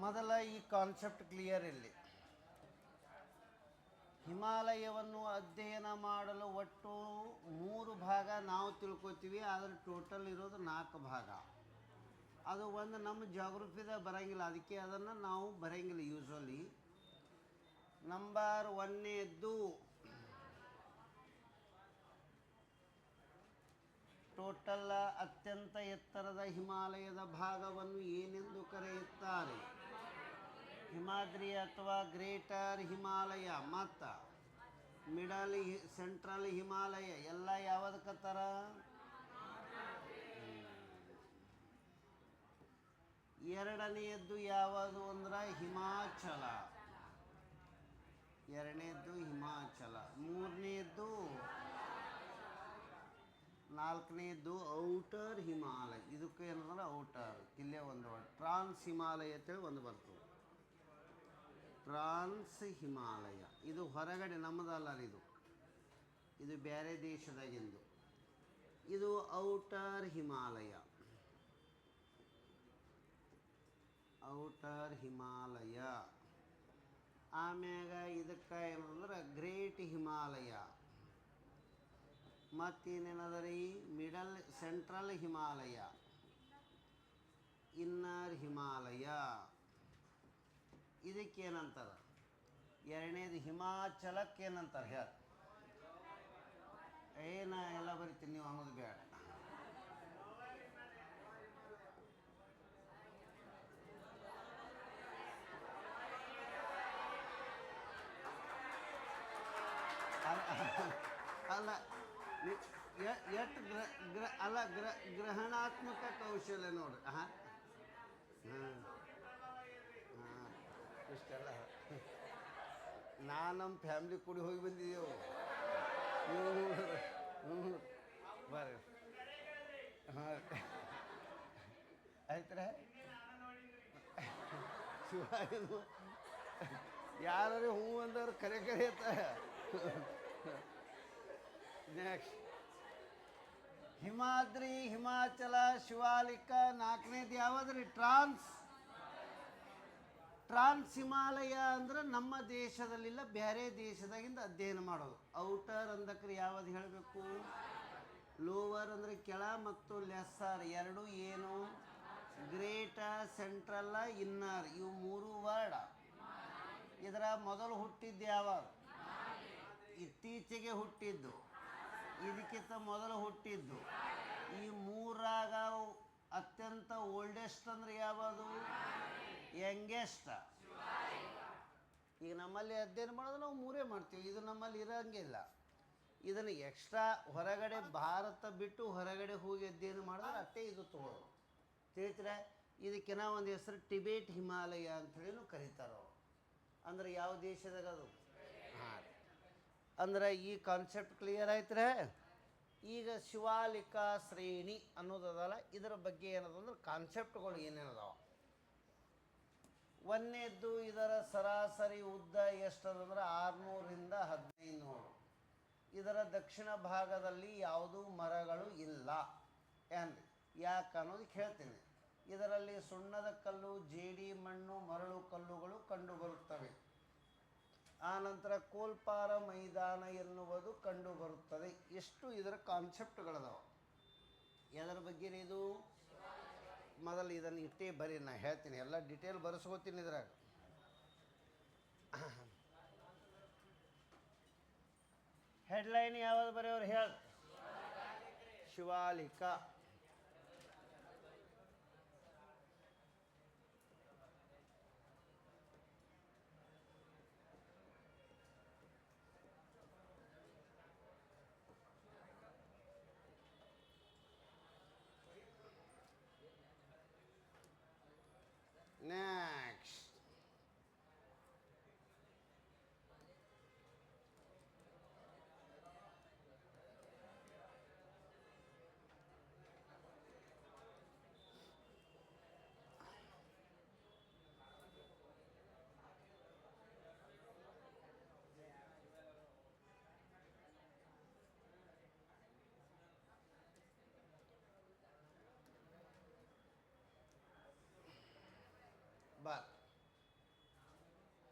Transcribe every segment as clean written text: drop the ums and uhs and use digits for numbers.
ಮೊದಲ ಈ concept clear ಇಲ್ಲಿ. ಹಿಮಾಲಯವನ್ನು ಅಧ್ಯಯನ ಮಾಡಲು ಒಟ್ಟು 3 ಭಾಗ ನಾವು ತಿಳ್ಕೊತೀವಿ, ಆದರೆ ಟೋಟಲ್ ಇರೋದು 4 ಭಾಗ. ಅದು ಒಂದು ನಮ್ಮ ಜಾಗ್ರಫಿದಾಗ ಬರೋಂಗಿಲ್ಲ, ಅದಕ್ಕೆ ಅದನ್ನು ನಾವು ಬರೋಂಗಿಲ್ಲ ಯೂಶ್ವಲಿ. ನಂಬರ್ 1ನೇದ್ದು ಟೋಟಲ್ ಅತ್ಯಂತ ಎತ್ತರದ ಹಿಮಾಲಯದ ಭಾಗವನ್ನು ಏನೆಂದು ಕರೆಯುತ್ತಾರೆ? ಹಿಮಾದ್ರಿ ಅಥವಾ ಗ್ರೇಟರ್ ಹಿಮಾಲಯ ಮತ್ತು ಮಿಡಲ್ ಸೆಂಟ್ರಲ್ ಹಿಮಾಲಯ ಎಲ್ಲ ಯಾವುದಕ್ಕತ್ತಾರ? ಎರಡನೆಯದ್ದು ಯಾವುದು ಅಂದ್ರೆ ಹಿಮಾಚಲ. ಎರಡನೇದ್ದು ಹಿಮಾಚಲ. ಮೂರನೇದ್ದು ನಾಲ್ಕನೇದ್ದು ಔಟರ್ ಹಿಮಾಲಯ. ಇದಕ್ಕೆ ಏನಂದ್ರೆ ಔಟರ್, ಇಲ್ಲೇ ಒಂದು ಟ್ರಾನ್ಸ್ ಹಿಮಾಲಯ ಅಂತೇಳಿ ಒಂದು ಬರ್ತದೆ. ಟ್ರಾನ್ಸ್ ಹಿಮಾಲಯ ಇದು ಹೊರಗಡೆ, ನಮ್ಮದಲ್ಲ ಇದು ಬೇರೆ ದೇಶದಾಗಿಂದು. ಇದು ಔಟರ್ ಹಿಮಾಲಯ. ಔಟರ್ ಹಿಮಾಲಯ. ಆಮ್ಯಾಗ ಇದಕ್ಕೆ ಏನಂದ್ರೆ ಗ್ರೇಟ್ ಹಿಮಾಲಯ. ಮತ್ತೇನೇನದ ರೀ? Middle central Himalaya, inner Himalaya. ಇದಕ್ಕೇನಂತಾರೆ? ಎರಡನೇದು ಹಿಮಾಚಲಕ್ಕೆ ಏನಂತಾರೆ ಹೇಳಿ? ಏನ ಎಲ್ಲ ಬರಿತೀನಿ, ನೀವು ಅನ್ನೋದು ಬೇಡ. ಅಲ್ಲ ಎಷ್ಟು ಗ್ರಹಣಾತ್ಮಕ ಕೌಶಲ್ಯ ನೋಡ್ರಿ. ಹಾಂ ಇಷ್ಟೆಲ್ಲ ನಮ್ಮ ಫ್ಯಾಮ್ಲಿ ಕೂಡಿ ಹೋಗಿ ಬಂದಿದ್ದೆವು. ಬರ್ರಿ. ಹಾಂ ಆಯ್ತರ ಶಿವಾಯನು ಯಾರು ಹ್ಞೂ ಅಂದವ್ರು ಕರೆ ಅಂತ. ನೆಕ್ಸ್ಟ್ ಹಿಮಾದ್ರಿ, ಹಿಮಾಚಲ, ಶಿವಾಲಿಕ. ನಾಲ್ಕನೇದು ಯಾವ್ದ್ರಿ? ಟ್ರಾನ್ಸ್ ಹಿಮಾಲಯ ಅಂದ್ರೆ ನಮ್ಮ ದೇಶದಲ್ಲಿಲ್ಲ, ಬೇರೆ ದೇಶದಾಗಿಂದ ಅಧ್ಯಯನ ಮಾಡೋದು. ಔಟರ್ ಅಂದಕ್ರೆ ಯಾವುದು ಹೇಳಬೇಕು? ಲೋವರ್ ಅಂದರೆ ಕೆಳ, ಮತ್ತು ಲೆಸ್ಸರ್ ಎರಡು ಏನು? Greater, central, inner. ಇವು 3 ವರ್ಡ್. ಇದರ ಮೊದಲು ಹುಟ್ಟಿದ್ದು ಯಾವಾಗ? ಇತ್ತೀಚೆಗೆ ಹುಟ್ಟಿದ್ದು. ಇದಕ್ಕಿಂತ ಮೊದಲು ಹುಟ್ಟಿದ್ದು. ಈ 3ರಾಗ ಅತ್ಯಂತ ಓಲ್ಡೆಸ್ಟ್ ಅಂದ್ರೆ ಯಾವುದು? ಯಂಗೆಸ್ಟ್. ಈಗ ನಮ್ಮಲ್ಲಿ ಅಧ್ಯಯನ ಮಾಡೋದು ನಾವು 3 ಮಾಡ್ತೀವಿ, ಇದು ನಮ್ಮಲ್ಲಿ ಇರೋಂಗಿಲ್ಲ. ಇದನ್ನು ಎಕ್ಸ್ಟ್ರಾ ಹೊರಗಡೆ ಭಾರತ ಬಿಟ್ಟು ಹೊರಗಡೆ ಹೋಗಿ ಅಧ್ಯಯನ ಮಾಡಿದ್ರೆ ಅಷ್ಟೇ ಇದು ತೊಗೊಳ್ಳೋದು. ತಿಳಿದ್ರೆ ಇದಕ್ಕೆ ನಾವು ಒಂದು ಹೆಸರು ಟಿಬೇಟ್ ಹಿಮಾಲಯ ಅಂಥೇಳಿನೂ ಕರೀತಾರೆ ಅವರು. ಅಂದ್ರೆ ಯಾವ ದೇಶದಾಗ ಅದು? ಹಾಂ. ಅಂದ್ರೆ ಈ ಕಾನ್ಸೆಪ್ಟ್ ಕ್ಲಿಯರ್ ಆಯ್ತರೆ. ಈಗ ಶಿವಾಲಿಕಾ ಶ್ರೇಣಿ ಅನ್ನೋದಲ್ಲ, ಇದರ ಬಗ್ಗೆ ಏನದಂದ್ರೆ ಕಾನ್ಸೆಪ್ಟ್ಗಳು ಏನೇನದಾವ. ಒಂದನೇದ್ದು ಇದರ ಸರಾಸರಿ ಉದ್ದ ಎಷ್ಟದಂದ್ರೆ 600ರಿಂದ 1500. ಇದರ ದಕ್ಷಿಣ ಭಾಗದಲ್ಲಿ ಯಾವುದೂ ಮರಗಳು ಇಲ್ಲ. ಏನ್ರಿ ಯಾಕೆ ಅನ್ನೋದಕ್ಕೆ ಹೇಳ್ತೀನಿ. ಇದರಲ್ಲಿ ಸುಣ್ಣದ ಕಲ್ಲು, ಜೇಡಿ ಮಣ್ಣು, ಮರಳು ಕಲ್ಲುಗಳು ಕಂಡುಬರುತ್ತವೆ. ಆನಂತರ ಕೋಲ್ಪಾರ ಮೈದಾನ ಎನ್ನುವುದು ಕಂಡುಬರುತ್ತದೆ. ಎಷ್ಟು ಇದರ ಕಾನ್ಸೆಪ್ಟ್ಗಳದಾವ. ಎದರ ಬಗ್ಗೆ ಇದು? ಮೊದಲು ಇದನ್ನು ಇಟ್ಟೇ ಬರೀ, ನಾ ಹೇಳ್ತೀನಿ, ಎಲ್ಲ ಡಿಟೇಲ್ ಬರೆಸ್ಕೋತೀನಿ ಇದ್ರಾಗ. ಹೆಡ್ಲೈನ್ ಯಾವುದು ಬರೆಯೋರು ಹೇಳಿ? ಶಿವಾಲಿಕಾ. Next.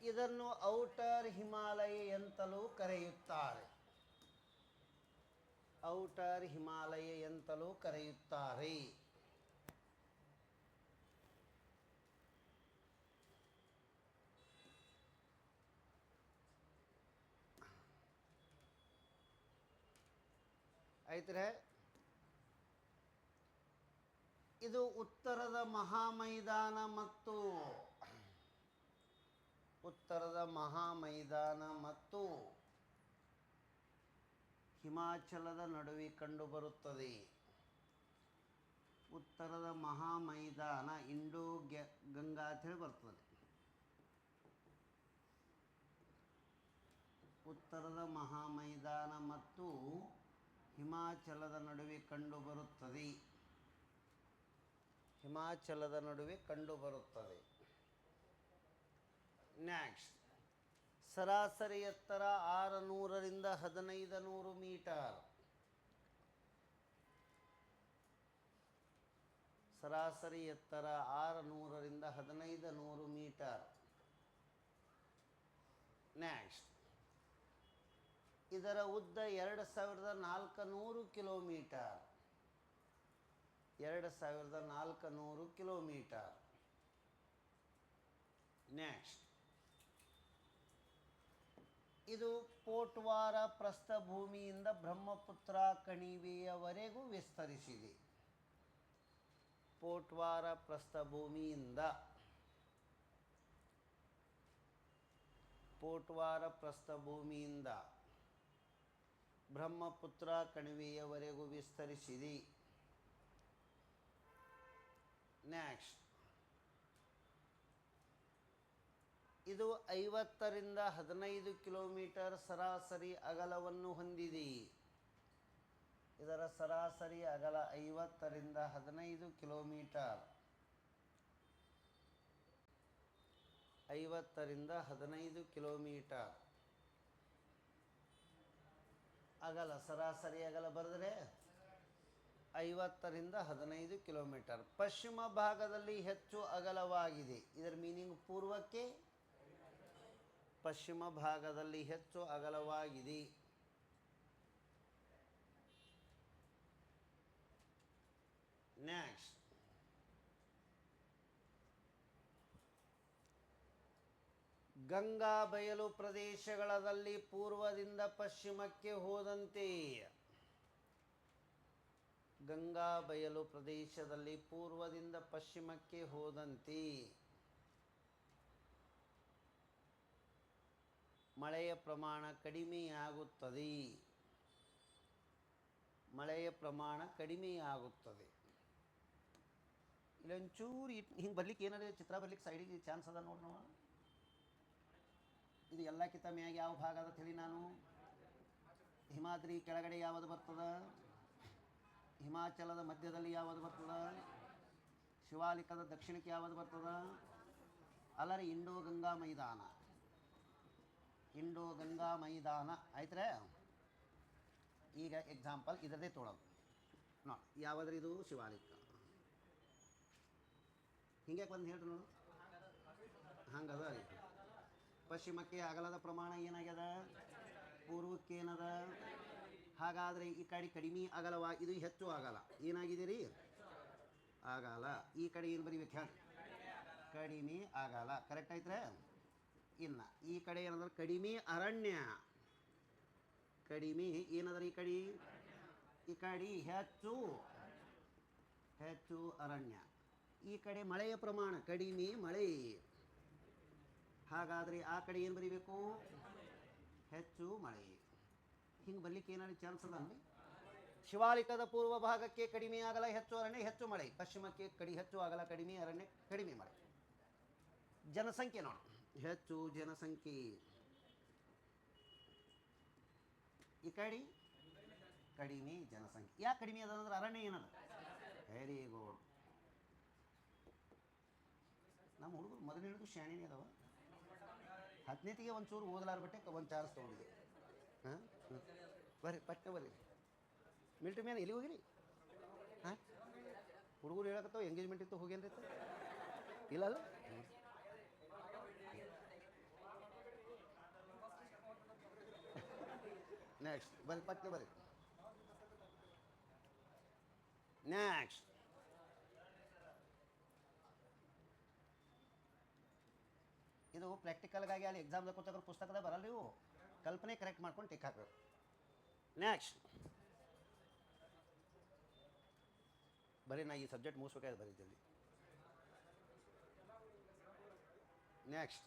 ಇದನ್ನು ಔಟರ್ ಹಿಮಾಲಯ ಎಂತಲೂ ಕರೆಯುತ್ತಾರೆ. ಔಟರ್ ಹಿಮಾಲಯ ಎಂತಲೂ ಕರೆಯುತ್ತಾರೆ. ಆಯ್ತರೆ, ಇದು ಉತ್ತರದ ಮಹಾಮೈದಾನ ಮತ್ತು ಹಿಮಾಚಲದ ನಡುವೆ ಕಂಡುಬರುತ್ತದೆ. ಉತ್ತರದ ಮಹಾಮೈದಾನ ಇಂಡೋ ಗಂಗಾ ಅಂತ ಹೇಳಿ ಬರ್ತದೆ. ಉತ್ತರದ ಮಹಾಮೈದಾನ ಮತ್ತು ಹಿಮಾಚಲದ ನಡುವೆ ಕಂಡುಬರುತ್ತದೆ. ನೆಕ್ಸ್ಟ್, ಸರಾಸರಿ ಎತ್ತರ 600ರಿಂದ 1500 ಮೀಟರ್. ಸರಾಸರಿ ಎತ್ತರ 600ರಿಂದ 1500 ಮೀಟರ್. ನೆಕ್ಸ್ಟ್, ಇದರ ಉದ್ದ 2400 ಕಿಲೋಮೀಟರ್. 2400 ಕಿಲೋಮೀಟರ್. ನೆಕ್ಸ್ಟ್, ಇದು ಪೋಟ್ವಾರ ಪ್ರಸ್ಥಭೂಮಿಯಿಂದ ಬ್ರಹ್ಮಪುತ್ರ ಕಣಿವೆಯವರೆಗೂ ವಿಸ್ತರಿಸಿದೆ. ಪೋಟ್ವಾರ ಪ್ರಸ್ಥಭೂಮಿಯಿಂದ ಬ್ರಹ್ಮಪುತ್ರ ಕಣಿವೆಯವರೆಗೂ ವಿಸ್ತರಿಸಿದೆ. ನೆಕ್ಸ್ಟ್, ಇದು 50ರಿಂದ 15 ಕಿಲೋಮೀಟರ್ ಸರಾಸರಿ ಅಗಲವನ್ನು ಹೊಂದಿದೆ. ಇದರ ಸರಾಸರಿ ಅಗಲ 50ರಿಂದ 15 ಕಿಲೋಮೀಟರ್. 50ರಿಂದ 15 ಕಿಲೋಮೀಟರ್ ಅಗಲ, ಸರಾಸರಿ ಅಗಲ ಬರೆದರೆ 50ರಿಂದ 15 ಕಿಲೋಮೀಟರ್. ಪಶ್ಚಿಮ ಭಾಗದಲ್ಲಿ ಹೆಚ್ಚು ಅಗಲವಾಗಿದೆ. ಇದರ ಮೀನಿಂಗ್ ಪೂರ್ವಕ್ಕೆ, ಪಶ್ಚಿಮ ಭಾಗದಲ್ಲಿ ಹೆಚ್ಚು ಅಗಲವಾಗಿದೆ. ನೆಕ್ಸ್ಟ್, ಗಂಗಾ ಬಯಲು ಪ್ರದೇಶಗಳಲ್ಲಿ ಪೂರ್ವದಿಂದ ಪಶ್ಚಿಮಕ್ಕೆ ಹೋದಂತೆ. ಗಂಗಾ ಬಯಲು ಪ್ರದೇಶದಲ್ಲಿ ಪೂರ್ವದಿಂದ ಪಶ್ಚಿಮಕ್ಕೆ ಹೋದಂತೆ ಮಳೆಯ ಪ್ರಮಾಣ ಕಡಿಮೆಯಾಗುತ್ತದೆ. ಇಲ್ಲೊಂಚೂರು ಹಿಂಗೆ ಬರ್ಲಿಕ್ಕೆ ಏನಾದ್ರು ಚಿತ್ರ ಬರ್ಲಿಕ್ಕೆ ಸೈಡಿಗೆ ಚಾನ್ಸ್ ಅದ ನೋಡಿ. ನಾವು ಇದು ಎಲ್ಲಕ್ಕಿಂತ ಮ್ಯಾಗ ಯಾವ ಭಾಗ ಅದ ಹೇಳಿ. ನಾನು ಹಿಮಾದ್ರಿ ಕೆಳಗಡೆ ಯಾವುದು ಬರ್ತದ? ಹಿಮಾಚಲದ ಮಧ್ಯದಲ್ಲಿ ಯಾವುದು ಬರ್ತದ? ಶಿವಾಲಿಕದ ದಕ್ಷಿಣಕ್ಕೆ ಯಾವುದು ಬರ್ತದ? ಅಲ್ಲರಿ, ಇಂಡೋ ಗಂಗಾ ಮೈದಾನ ಆಯ್ತರೆ. ಈಗ ಎಕ್ಸಾಂಪಲ್ ಇದರದೇ ತೊಳೋದು ನೋಡಿ. ಯಾವುದ್ರಿ ಇದು? ಶಿವಾಲಿಕ. ಹಿಂಗೆ ಬಂದು ಹೇಳ್ರಿ ನೋಡು. ಹಂಗದ ರೀ. ಪಶ್ಚಿಮಕ್ಕೆ ಅಗಲದ ಪ್ರಮಾಣ ಏನಾಗ್ಯದ? ಪೂರ್ವಕ್ಕೆ ಏನದ? ಹಾಗಾದರೆ ಈ ಕಡೆ ಕಡಿಮೆ ಅಗಲವಾಗಿ, ಇದು ಹೆಚ್ಚು ಅಗಲ ಏನಾಗಿದೆ ರೀ? ಅಗಲ. ಈ ಕಡೆ ಏನು ಬರೀಬೇಕು ಹೇಳಿ? ಕಡಿಮೆ ಅಗಲ. ಕರೆಕ್ಟ್ ಐತ್ರೆ? ಇನ್ನು ಈ ಕಡೆ ಏನಂದ್ರೆ ಕಡಿಮೆ ಅರಣ್ಯ. ಕಡಿಮೆ ಏನಂದ್ರೆ ಈ ಕಡೆ ಹೆಚ್ಚು ಅರಣ್ಯ. ಈ ಕಡೆ ಮಳೆಯ ಪ್ರಮಾಣ ಕಡಿಮೆ ಮಳೆ. ಹಾಗಾದರೆ ಆ ಕಡೆ ಏನು ಬರೀಬೇಕು? ಹೆಚ್ಚು ಮಳೆ. ಹಿಂಗೆ ಬರ್ಲಿಕ್ಕೆ ಏನಾದ್ರು ಚಾನ್ಸ್ ಅದ ಅಂದರೆ, ಶಿವಾಲಿಕದ ಪೂರ್ವ ಭಾಗಕ್ಕೆ ಕಡಿಮೆ ಆಗಲ, ಹೆಚ್ಚು ಅರಣ್ಯ, ಹೆಚ್ಚು ಮಳೆ. ಪಶ್ಚಿಮಕ್ಕೆ ಹೆಚ್ಚು ಆಗಲ, ಕಡಿಮೆ ಅರಣ್ಯ, ಕಡಿಮೆ ಮಳೆ. ಜನಸಂಖ್ಯೆ ನೋಡಿ, ಹೆಚ್ಚು ಜನಸಂಖ್ಯೆ. ಈ ಕಡೆ ಕಡಿಮೆ ಜನಸಂಖ್ಯೆ. ಯಾಕೆ ಕಡಿಮೆ ಅದ ಅಂದ್ರೆ ಅರಣ್ಯ ಏನದ? Very good. ನಮ್ಮ ಹುಡುಗರು ಮೊದಲು ಹಿಡಿದು ಶಾಣೆನೇ ಅದಾವ. 10ನೇತಿಗೆ ಒಂಚೂರು ಓದಲಾರ ಬಟ್ಟೆ ಒಂದು ಚಾರ್ಜ್ ತೊಗೊಂಡಿದೆ. ಹಾಂ, ಬರ್ರಿ ಪಟ್ಟ ಬರ್ರಿ. ಮಿಲ್ಟ್ರಿ ಮ್ಯಾನ್ ಎಲ್ಲಿ ಹೋಗಿರಿ? ಹಾಂ, ಹುಡುಗರು ಹೇಳಕತ್ತಾವ ಎಂಗೇಜ್ಮೆಂಟ್ ಇತ್ತು, ಹೋಗೇನ್ರಿ? ಇಲ್ಲಲ್ಲ. ನೆಕ್ಸ್ಟ್ ಬರೀ ಪಟ್ನೆ ಬರೀ. ನೆಕ್ಸ್ಟ್ ಇದು ಪ್ರಾಕ್ಟಿಕಲ್ಗಾಗಿ ಅಲ್ಲಿ ಎಕ್ಸಾಮ್ದಾಗ ಕೂತಾಗ ಪುಸ್ತಕದಾಗ ಬರಲ್ಲ ನೀವು, ಕಲ್ಪನೆ ಕರೆಕ್ಟ್ ಮಾಡ್ಕೊಂಡು ಟಿಕ್ ಹಾಕಬೇಕು. ನೆಕ್ಸ್ಟ್ ಬರೀ ನಾ ಈ ಸಬ್ಜೆಕ್ಟ್ ಮುಗಿಸ್ಬೇಕಾದ್ರೆ ಬರೀ ಜಲ್ದಿ. ನೆಕ್ಸ್ಟ್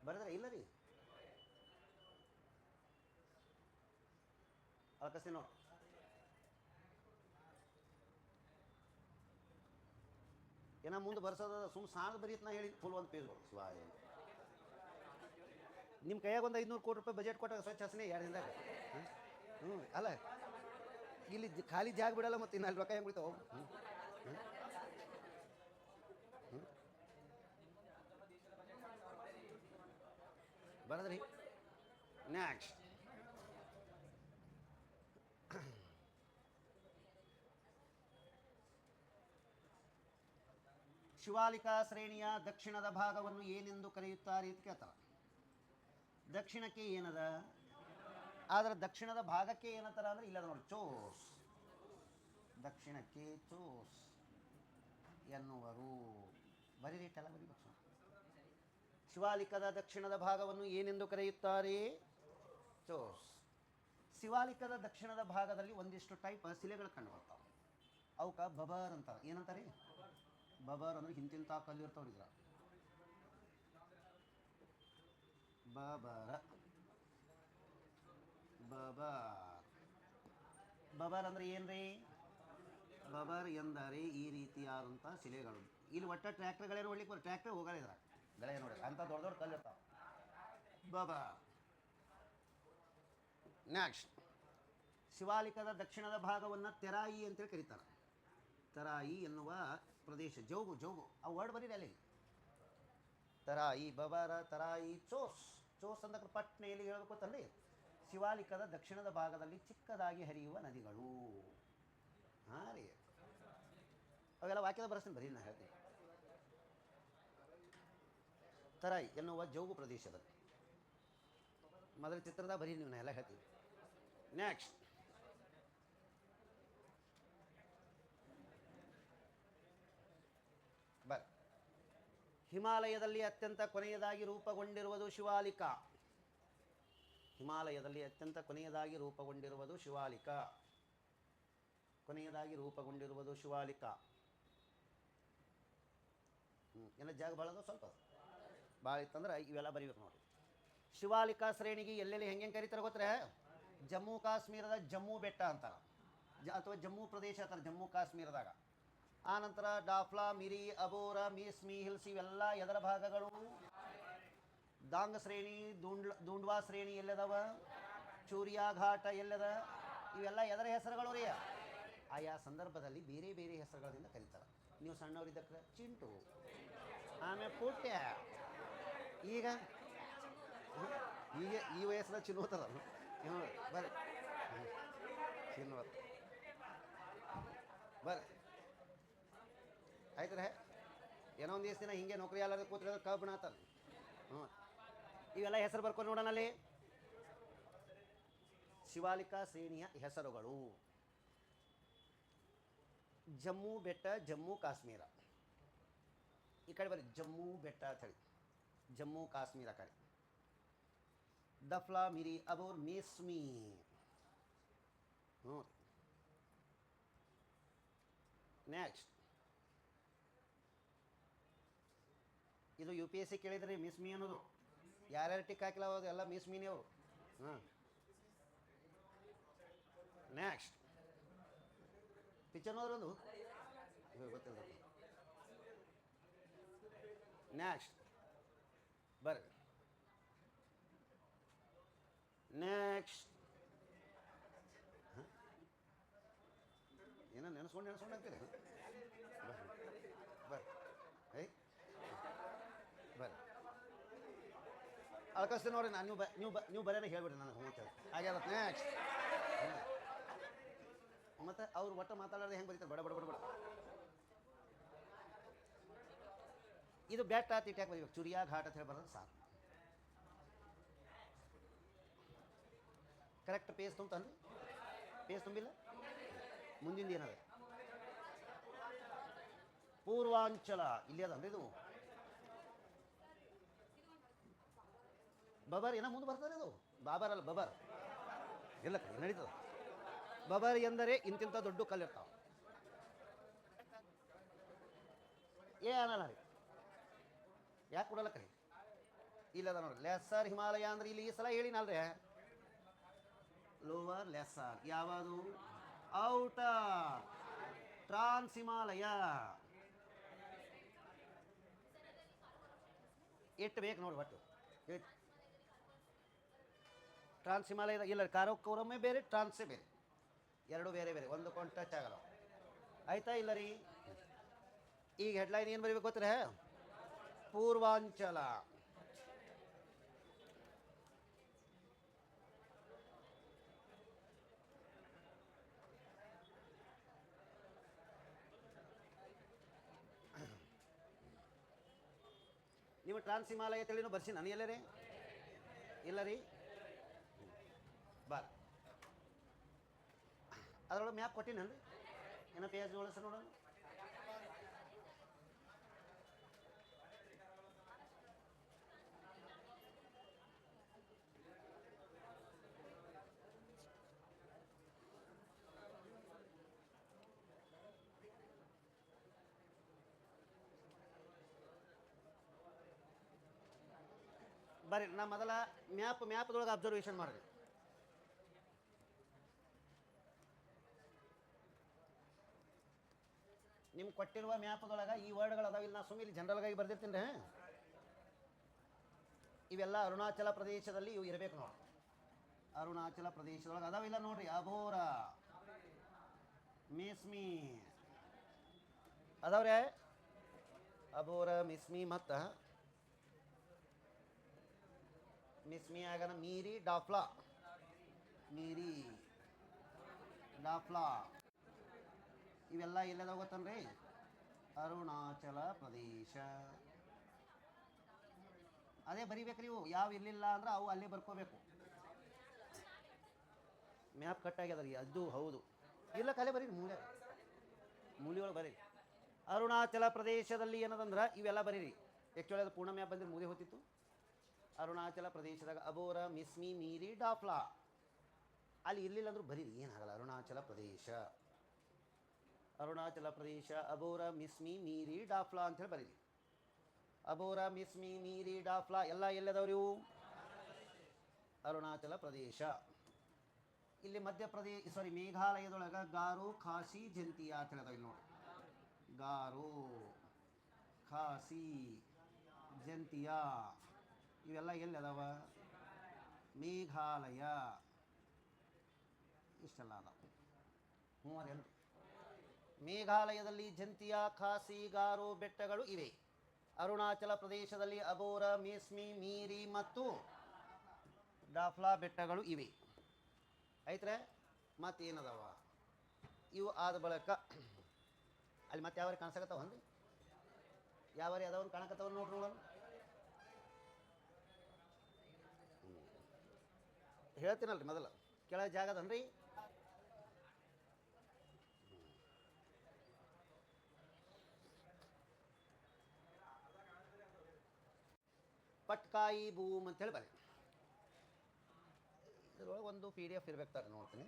ಬರೆದ್ರೆ ಇಲ್ಲ ರೀ ಅಳಕಸ್ತೀನಿ ನೋಡಿ. ಏನೋ ಮುಂದೆ ಬರ್ಸೋದ ಸುಮ್ಮ ಸಾಲ ಬರೀತ್ ನಾ ಹೇಳಿ ಫುಲ್ ಒಂದು ಪೇಜ್ ಶಿವಾಯ. ನಿಮ್ಮ ಕೈಯಾಗ ಒಂದು 500 ಕೋಟಿ ರೂಪಾಯಿ ಬಜೆಟ್ ಕೊಟ್ಟಾಗ ಸ್ವಚ್ಛ ಹಸನೆ 2 ದಿನದಾಗ. ಅಲ್ಲ ಇಲ್ಲಿ ಖಾಲಿ ಜಾಗ ಬಿಡಲ್ಲ, ಮತ್ತು ಇನ್ನು ಅಲ್ಲಿ ರೊಕ್ಕ ಹೆಂಗೆ ಬಿಡ್ತಾವೆ? ಬರದ್ರಿ. ನೆಕ್ಸ್ಟ್ ಶಿವಾಲಿಕಾ ಶ್ರೇಣಿಯ ದಕ್ಷಿಣದ ಭಾಗವನ್ನು ಏನೆಂದು ಕರೆಯುತ್ತಾರೆ ಅಂತ ಕೇಳ್ತಾರೆ. ದಕ್ಷಿಣಕ್ಕೆ ಏನದ, ಆದರೆ ದಕ್ಷಿಣದ ಭಾಗಕ್ಕೆ ಏನಂತಾರ ಅಂದ್ರೆ ಇಲ್ಲದ ನೋಡಿ, ಚೋಸ್. ದಕ್ಷಿಣಕ್ಕೆ ಚೋಸ್ ಎನ್ನುವರು. ಬರೀರೇಟಲ್ಲ ಬರೀಬೇಕು. ಶಿವಾಲಿಕದ ದಕ್ಷಿಣದ ಭಾಗವನ್ನು ಏನೆಂದು ಕರೆಯುತ್ತಾರೆ? ಚೋಸ್. ಶಿವಾಲಿಕದ ದಕ್ಷಿಣದ ಭಾಗದಲ್ಲಿ ಒಂದಿಷ್ಟು ಟೈಪ್ ಶಿಲೆಗಳು ಕಂಡು ಬರ್ತಾವೆ. ಅವಕ್ಕೆ ಬಬರ್ ಅಂತಾರೆ. ಏನಂತಾರೆ? ಬಬರ್ ಅಂದ್ರೆ ಹಿಂತಿಂತ ಕಲ್ಲು ಇರ್ತಾವ್ರಿ. ಇದ್ರ ಬಬರ ಬಬರ್ ಬಬರ್ ಅಂದ್ರೆ ಏನ್ರಿ? ಬಬರ್ ಎಂದರೆ ಈ ರೀತಿಯಾದಂಥ ಶಿಲೆಗಳು. ಇಲ್ಲಿ ಒಟ್ಟ ಟ್ರ್ಯಾಕ್ಟರ್ಗಳೇನು ಹೊಡ್ಲಿಕ್ಕೆ ಬರೋ, ಟ್ರ್ಯಾಕ್ಟರ್ ಹೋಗಲ್ಲ ಇದ್ರ ಗಳೆ ನೋಡಿ ಅಂತ ದೊಡ್ಡ ದೊಡ್ಡ ಕಲ್ಲು ಇರ್ತಾವೆ. ಬಬರ್. ನೆಕ್ಸ್ಟ್ ಶಿವಾಲಿಕದ ದಕ್ಷಿಣದ ಭಾಗವನ್ನು ತೆರಾಯಿ ಅಂತೇಳಿ ಕರೀತಾರೆ. ತರಾಯಿ ಎನ್ನುವ ಪ್ರದೇಶ. ಜೌಗು ಜೌಗು ಆ ವರ್ಡ್ ಬರೀರಿ ಅಲ್ಲಿ. ತರಾಯಿ ಬಬರ ತರಾಯಿ ಚೋಸ್. ಚೋಸ್ ಅಂದ ಪಟ್ನೆಯಲ್ಲಿ ಹೇಳಬೇಕು ಅಂತಂದ್ರೆ ಶಿವಾಲಿಕದ ದಕ್ಷಿಣದ ಭಾಗದಲ್ಲಿ ಚಿಕ್ಕದಾಗಿ ಹರಿಯುವ ನದಿಗಳು. ಹಾಂ ರೀ, ಅವೆಲ್ಲ ವಾಕ್ಯದ ಬರೆಸ್ತೀನಿ ಬರೀ ನಾ ಹೇಳ್ತೀನಿ. ತರಾಯಿ ಎನ್ನುವ ಜೌಗು ಪ್ರದೇಶದಲ್ಲಿ ಮೊದಲ ಚಿತ್ರದ ಬರೀ ನೀವು ನಾ ಎಲ್ಲ ಹೇಳ್ತೀನಿ. ನೆಕ್ಸ್ಟ್ ಬರ್ ಹಿಮಾಲಯದಲ್ಲಿ ಅತ್ಯಂತ ಕೊನೆಯದಾಗಿ ರೂಪುಗೊಂಡಿರುವುದು ಶಿವಾಲಿಕ. ಹಿಮಾಲಯದಲ್ಲಿ ಅತ್ಯಂತ ಕೊನೆಯದಾಗಿ ರೂಪುಗೊಂಡಿರುವುದು ಶಿವಾಲಿಕ. ಕೊನೆಯದಾಗಿ ರೂಪುಗೊಂಡಿರುವುದು ಶಿವಾಲಿಕ. ಎಲ್ಲ ಜಾಗ ಭಾಳ ಅದ, ಸ್ವಲ್ಪ ಭಾಳ ಇತ್ತಂದ್ರೆ ಇವೆಲ್ಲ ಬರೀಬೇಕು ನೋಡಿ. ಶಿವಾಲಿಕಾ ಶ್ರೇಣಿಗೆ ಎಲ್ಲೆಲ್ಲಿ ಹೆಂಗೆ ಕರೀತಾರೆ ಗೊತ್ತರೆ? ಜಮ್ಮು ಕಾಶ್ಮೀರದ ಜಮ್ಮು ಬೆಟ್ಟ ಅಂತಾರೆ, ಅಥವಾ ಜಮ್ಮು ಪ್ರದೇಶ ಅಂತಾರೆ ಜಮ್ಮು ಕಾಶ್ಮೀರದಾಗ. ಆನಂತರ ಡಾಫ್ಲಾ, ಮಿರಿ, ಅಬೋರಾ, ಮೀಸ್ಮಿ ಹಿಲ್ಸ್ ಇವೆಲ್ಲ ಎದರ ಭಾಗಗಳು? ದಾಂಗ ಶ್ರೇಣಿ, ದುಂಡ್ವಾ ಶ್ರೇಣಿ ಎಲ್ಲದವ? ಚೂರಿಯಾ ಘಾಟ ಎಲ್ಲದ? ಇವೆಲ್ಲ ಎದರ ಹೆಸರುಗಳು ರೀ? ಆಯಾ ಸಂದರ್ಭದಲ್ಲಿ ಬೇರೆ ಬೇರೆ ಹೆಸರುಗಳಿಂದ ಕರೀತಾರೆ. ನೀವು ಸಣ್ಣವರಿದ್ದಕ್ಕೆ ಚಿಂಟು, ಆಮೇಲೆ ಪುಟ್ಯ, ಈಗ ಈಗ ಈ ವಯಸ್ಸಿನ ಚಿನ್ನೋತದ ಬರ್ರಿ ಚಿನ್ನೋತ್ ಬರ್ರಿ ಆಯ್ತು ರೀ. ಏನೋ ಒಂದು ದಿವಸ ದಿನ ಹಿಂಗೆ ನೌಕರಿ ಎಲ್ಲ ಕೂತ್ರೆ ಕಬ್ಬಣ ಆತಲ್ಲ. ಇವೆಲ್ಲ ಹೆಸರು ಬರ್ಕೊಂಡು ನೋಡೋಣ ಅಲ್ಲಿ. ಶಿವಾಲಿಕಾ ಶ್ರೇಣಿಯ ಹೆಸರುಗಳು: ಜಮ್ಮು ಬೆಟ್ಟ, ಜಮ್ಮು ಕಾಶ್ಮೀರ. ಈ ಕಡೆ ಬರ್ರಿ, ಜಮ್ಮು ಬೆಟ್ಟ ಅಂತ ಹೇಳಿ ಜಮ್ಮು ಕಾಶ್ಮೀರ ಕಡೆ. ದಫ್ಲಾ, ಮಿರಿ, ಅಬೋರ್, ಮೇಸ್ಮಿ. ನೆಕ್ಸ್ಟ್ ಇದು UPSC ಕೇಳಿದ್ರಿ ಮಿಸ್ಮಿ ಅನ್ನೋದು. ಯಾರ್ಯಾರು ಟಿಕ್ ಹಾಕಿಲ್ಲ ಅವಾಗ ಎಲ್ಲ ಮಿಸ್ಮಿನೇ ಅವರು. ನೆಕ್ಸ್ಟ್ ಪಿಕ್ಚರ್ ನೋಡ್ರೊಂದು ಗೊತ್ತಿಲ್ಲ. ನೆಕ್ಸ್ಟ್ ಬರ್ರಿ. ನೆಕ್ಸ್ಟ್ ಏನೋ ನೆನೆಸ್ಕೊಂಡು ಅಂತೀರಿ. ಬರ್ರಿ ಬರ್ರಿ ಅಳ್ಕಸ್ತೀನಿ ನೋಡ್ರಿ. ನಾನು ನೀವು ಬರೆಯೋಣ ಹೇಳ್ಬಿಡ್ರಿ ನನಗೆ ಹೋಗ್ತೇವೆ ಹಾಗೆ. ನೆಕ್ಸ್ಟ್ ಮತ್ತು ಅವ್ರು ಒಟ್ಟು ಮಾತಾಡೋದು ಹೆಂಗೆ ಬರೀತಾರೆ? ಬಡ ಬಡ ಬಡ ಬಡ ಇದು ಬೆಟ್ಟ ಅಂತ ಇಟ್ಯಾಕೆ ಬರೀಬೇಕು, ಚುರಿಯಾ ಘಾಟ್ ಅಂತ ಹೇಳಿ ಬರೋದು ಸಾಕು. ಕರೆಕ್ಟ್ ಪೇಜ್ ತುಂಬತಾನೆ, ಪೇಜ್ ತುಂಬಿಲ್ಲ. ಮುಂದಿನ ಏನದ, ಪೂರ್ವಾಂಚಲ ಇಲ್ಲಿ ಅದನ್ರಿ ಇದು ಬಬರ್ ಏನೋ ಮುಂದೆ ಬರ್ತದೆ ಅದು, ಬಾಬರ್ ಅಲ್ಲ ಬಬರ್, ಎಲ್ಲ ನಡೀತದ. ಬಬರ್ ಎಂದರೆ ಇಂತಿಂಥ ದೊಡ್ಡ ಕಲ್ಲಿರ್ತಾವ, ಏನಲ್ಲ ರೀ, ಯಾಕೆ ಕೊಡಲ್ಲ ಕೈ ಇಲ್ಲದ ನೋಡ್ರಿ. ಲೆಸ್ಸರ್ ಹಿಮಾಲಯ ಅಂದ್ರೆ ಇಲ್ಲಿ ಈ ಸಲ ಹೇಳಿನಲ್ರಿ, ಲೋವರ್ ಲೆಸ್ಸರ್ ಯಾವುದು, ಔಟರ್ ಟ್ರಾನ್ಸ್ ಹಿಮಾಲಯ. ಎಷ್ಟು ಬೇಕು ನೋಡಿ ಒಟ್ಟು. ಟ್ರಾನ್ಸ್ ಹಿಮಾಲಯದ ಇಲ್ಲ, ಕಾರಕೋರಮ್ಮೆ ಬೇರೆ, ಟ್ರಾನ್ಸೇ ಬೇರೆ, ಎರಡು ಬೇರೆ ಬೇರೆ, ಒಂದು ಕೊಂಡು ಟಚ್ ಆಗಲ್ಲ, ಆಯ್ತಾ ಇಲ್ಲ ರೀ. ಈಗ ಹೆಡ್ಲೈನ್ ಏನು ಬರೀಬೇಕು ಗೊತ್ತರ, ಪೂರ್ವಾಂಚಲ. ನೀವು ಟ್ರಾನ್ಸ್ ಹಿಮಾಲಯ ತಿಳಿನೂ ಬರ್ಸಿ ನಾನು ಎಲ್ಲ ರೀ, ಇಲ್ಲ ರೀ ಬಾರ ಅದರೊಳಗೆ ಮ್ಯಾಪ್ ಕೊಟ್ಟಿನಲ್ರಿ, ಏನೋ ಪೇಜ್ ಒಳಸ ನೋಡೋಣ. ಬರ್ರಿ ನಾ ಮೊದಲ ಮ್ಯಾಪ್ದೊಳಗೆ ಅಬ್ಸರ್ವೇಷನ್ ಮಾಡಿರಿ. ನಿಮ್ಗೆ ಕೊಟ್ಟಿರುವ ಮ್ಯಾಪ್ದೊಳಗೆ ಈ ವರ್ಡ್ಗಳು ಅದಾವ, ಇಲ್ಲಿ ನಾ ಸುಮ್ಮನೆ ಜನರಲ್ಗಾಗಿ ಬರ್ದಿರ್ತೀನಿ ರೀ. ಇವೆಲ್ಲ ಅರುಣಾಚಲ ಪ್ರದೇಶದಲ್ಲಿ ಇವು ಇರಬೇಕು ನೋಡಿ, ಅರುಣಾಚಲ ಪ್ರದೇಶದೊಳಗೆ ಅದಾವಿಲ್ಲ ನೋಡ್ರಿ. ಅಬೋರ, ಮಿಸ್ಮಿ ಅದಾವ್ರೆ, ಅಬೋರ ಮಿಸ್ಮಿ ಮತ್ತು ಮಿಸ್ಮಿ ಆಗನ ಮೀರಿ ಡಾಫ್ಲಾ, ಮೀರಿ ಡಾಫ್ಲಾ ಇವೆಲ್ಲ ಎಲ್ಲದ ಗೊತ್ತನ್ರಿ, ಅರುಣಾಚಲ ಪ್ರದೇಶ. ಅದೇ ಬರಿಬೇಕ್ರಿ ಇವು, ಯಾವ ಇರಲಿಲ್ಲ ಅಂದ್ರೆ ಅವು ಅಲ್ಲೇ ಬರ್ಕೋಬೇಕು. ಮ್ಯಾಪ್ ಕಟ್ಟಾಗ್ಯದ ರೀ ಅದು ಹೌದು, ಇಲ್ಲ ಕಲೆ ಬರೀ ಮೂಲೆ ಬರೀ. ಅರುಣಾಚಲ ಪ್ರದೇಶದಲ್ಲಿ ಏನದಂದ್ರೆ ಇವೆಲ್ಲ ಬರೀರಿ. ಆ್ಯಕ್ಚುಲಿ ಅದು ಪೂರ್ಣ ಮ್ಯಾಪ್ ಬಂದ್ರೆ ಮುಗಿ ಹೋಗ್ತಿತ್ತು. ಅರುಣಾಚಲ ಪ್ರದೇಶದಾಗ ಅಬೋರ ಮಿಸ್ಮಿ ಮೀರಿ ಡಾಫ್ಲಾ ಅಲ್ಲಿ ಇರಲಿಲ್ಲ ಅಂದ್ರೂ ಬರೀರಿ, ಏನಾಗಲ್ಲ. ಅರುಣಾಚಲ ಪ್ರದೇಶ, ಅರುಣಾಚಲ ಪ್ರದೇಶ ಅಬೋರ ಮಿಸ್ಮಿ ಮೀರಿ ಡಾಫ್ಲಾ ಅಂಥೇಳಿ ಬರೀರಿ. ಅಬೋರ ಮಿಸ್ಮಿ ಮೀರಿ ಡಾಫ್ಲಾ ಎಲ್ಲ ಎಲ್ಲದವ್ರಿ ಇವು, ಅರುಣಾಚಲ ಪ್ರದೇಶ. ಇಲ್ಲಿ ಮಧ್ಯಪ್ರದೇಶ ಮೇಘಾಲಯದೊಳಗೆ ಗಾರೋ ಖಾಸಿ ಜಂತಿಯಾ ಅಂತ ಹೇಳಿದಾವೆ ಇಲ್ಲಿ ನೋಡಿ. ಗಾರೋ ಖಾಸಿ ಜಂತಿಯಾ ಇವೆಲ್ಲ ಎಲ್ಲಿ ಅದಾವ, ಮೇಘಾಲಯ. ಇಷ್ಟೆಲ್ಲ ಅದಾವ. ಹ್ಞೂ ಅದೇನು, ಮೇಘಾಲಯದಲ್ಲಿ ಜಂತಿಯಾ, ಖಾಸಿ, ಗಾರೋ ಬೆಟ್ಟಗಳು ಇವೆ. ಅರುಣಾಚಲ ಪ್ರದೇಶದಲ್ಲಿ ಅಬೋರ, ಮಿಸ್ಮಿ, ಮೀರಿ ಮತ್ತು ಡಾಫ್ಲಾ ಬೆಟ್ಟಗಳು ಇವೆ. ಐತ್ರೆ ಮತ್ತೇನದಾವ ಇವು ಆದ ಬಳಿಕ ಅಲ್ಲಿ ಮತ್ತೆ ಯಾವ್ಯಾವ ಕಾಣಿಸಕತ್ತಾವ ಅಂದ್ರಿ, ಯಾವ್ಯಾವ ಅದಾವ ಕಾಣಕತ್ತಾವ ನೋಡ್ರಿ ನೋಡೋಣ. ಹೇಳ್ತೀನಲ್ರಿ ಮೊದಲು, ಕೆಳಗೆ ಜಾಗದನ್ರಿ ಪಟ್ಕಾಯಿ ಬೂಮ್ ಅಂತೇಳಿ ಬರೀ. ಇದ್ರೊಳಗೆ ಒಂದು PDF ಇರ್ಬೇಕು ತಾರೆ, ನೋಡ್ತೀನಿ.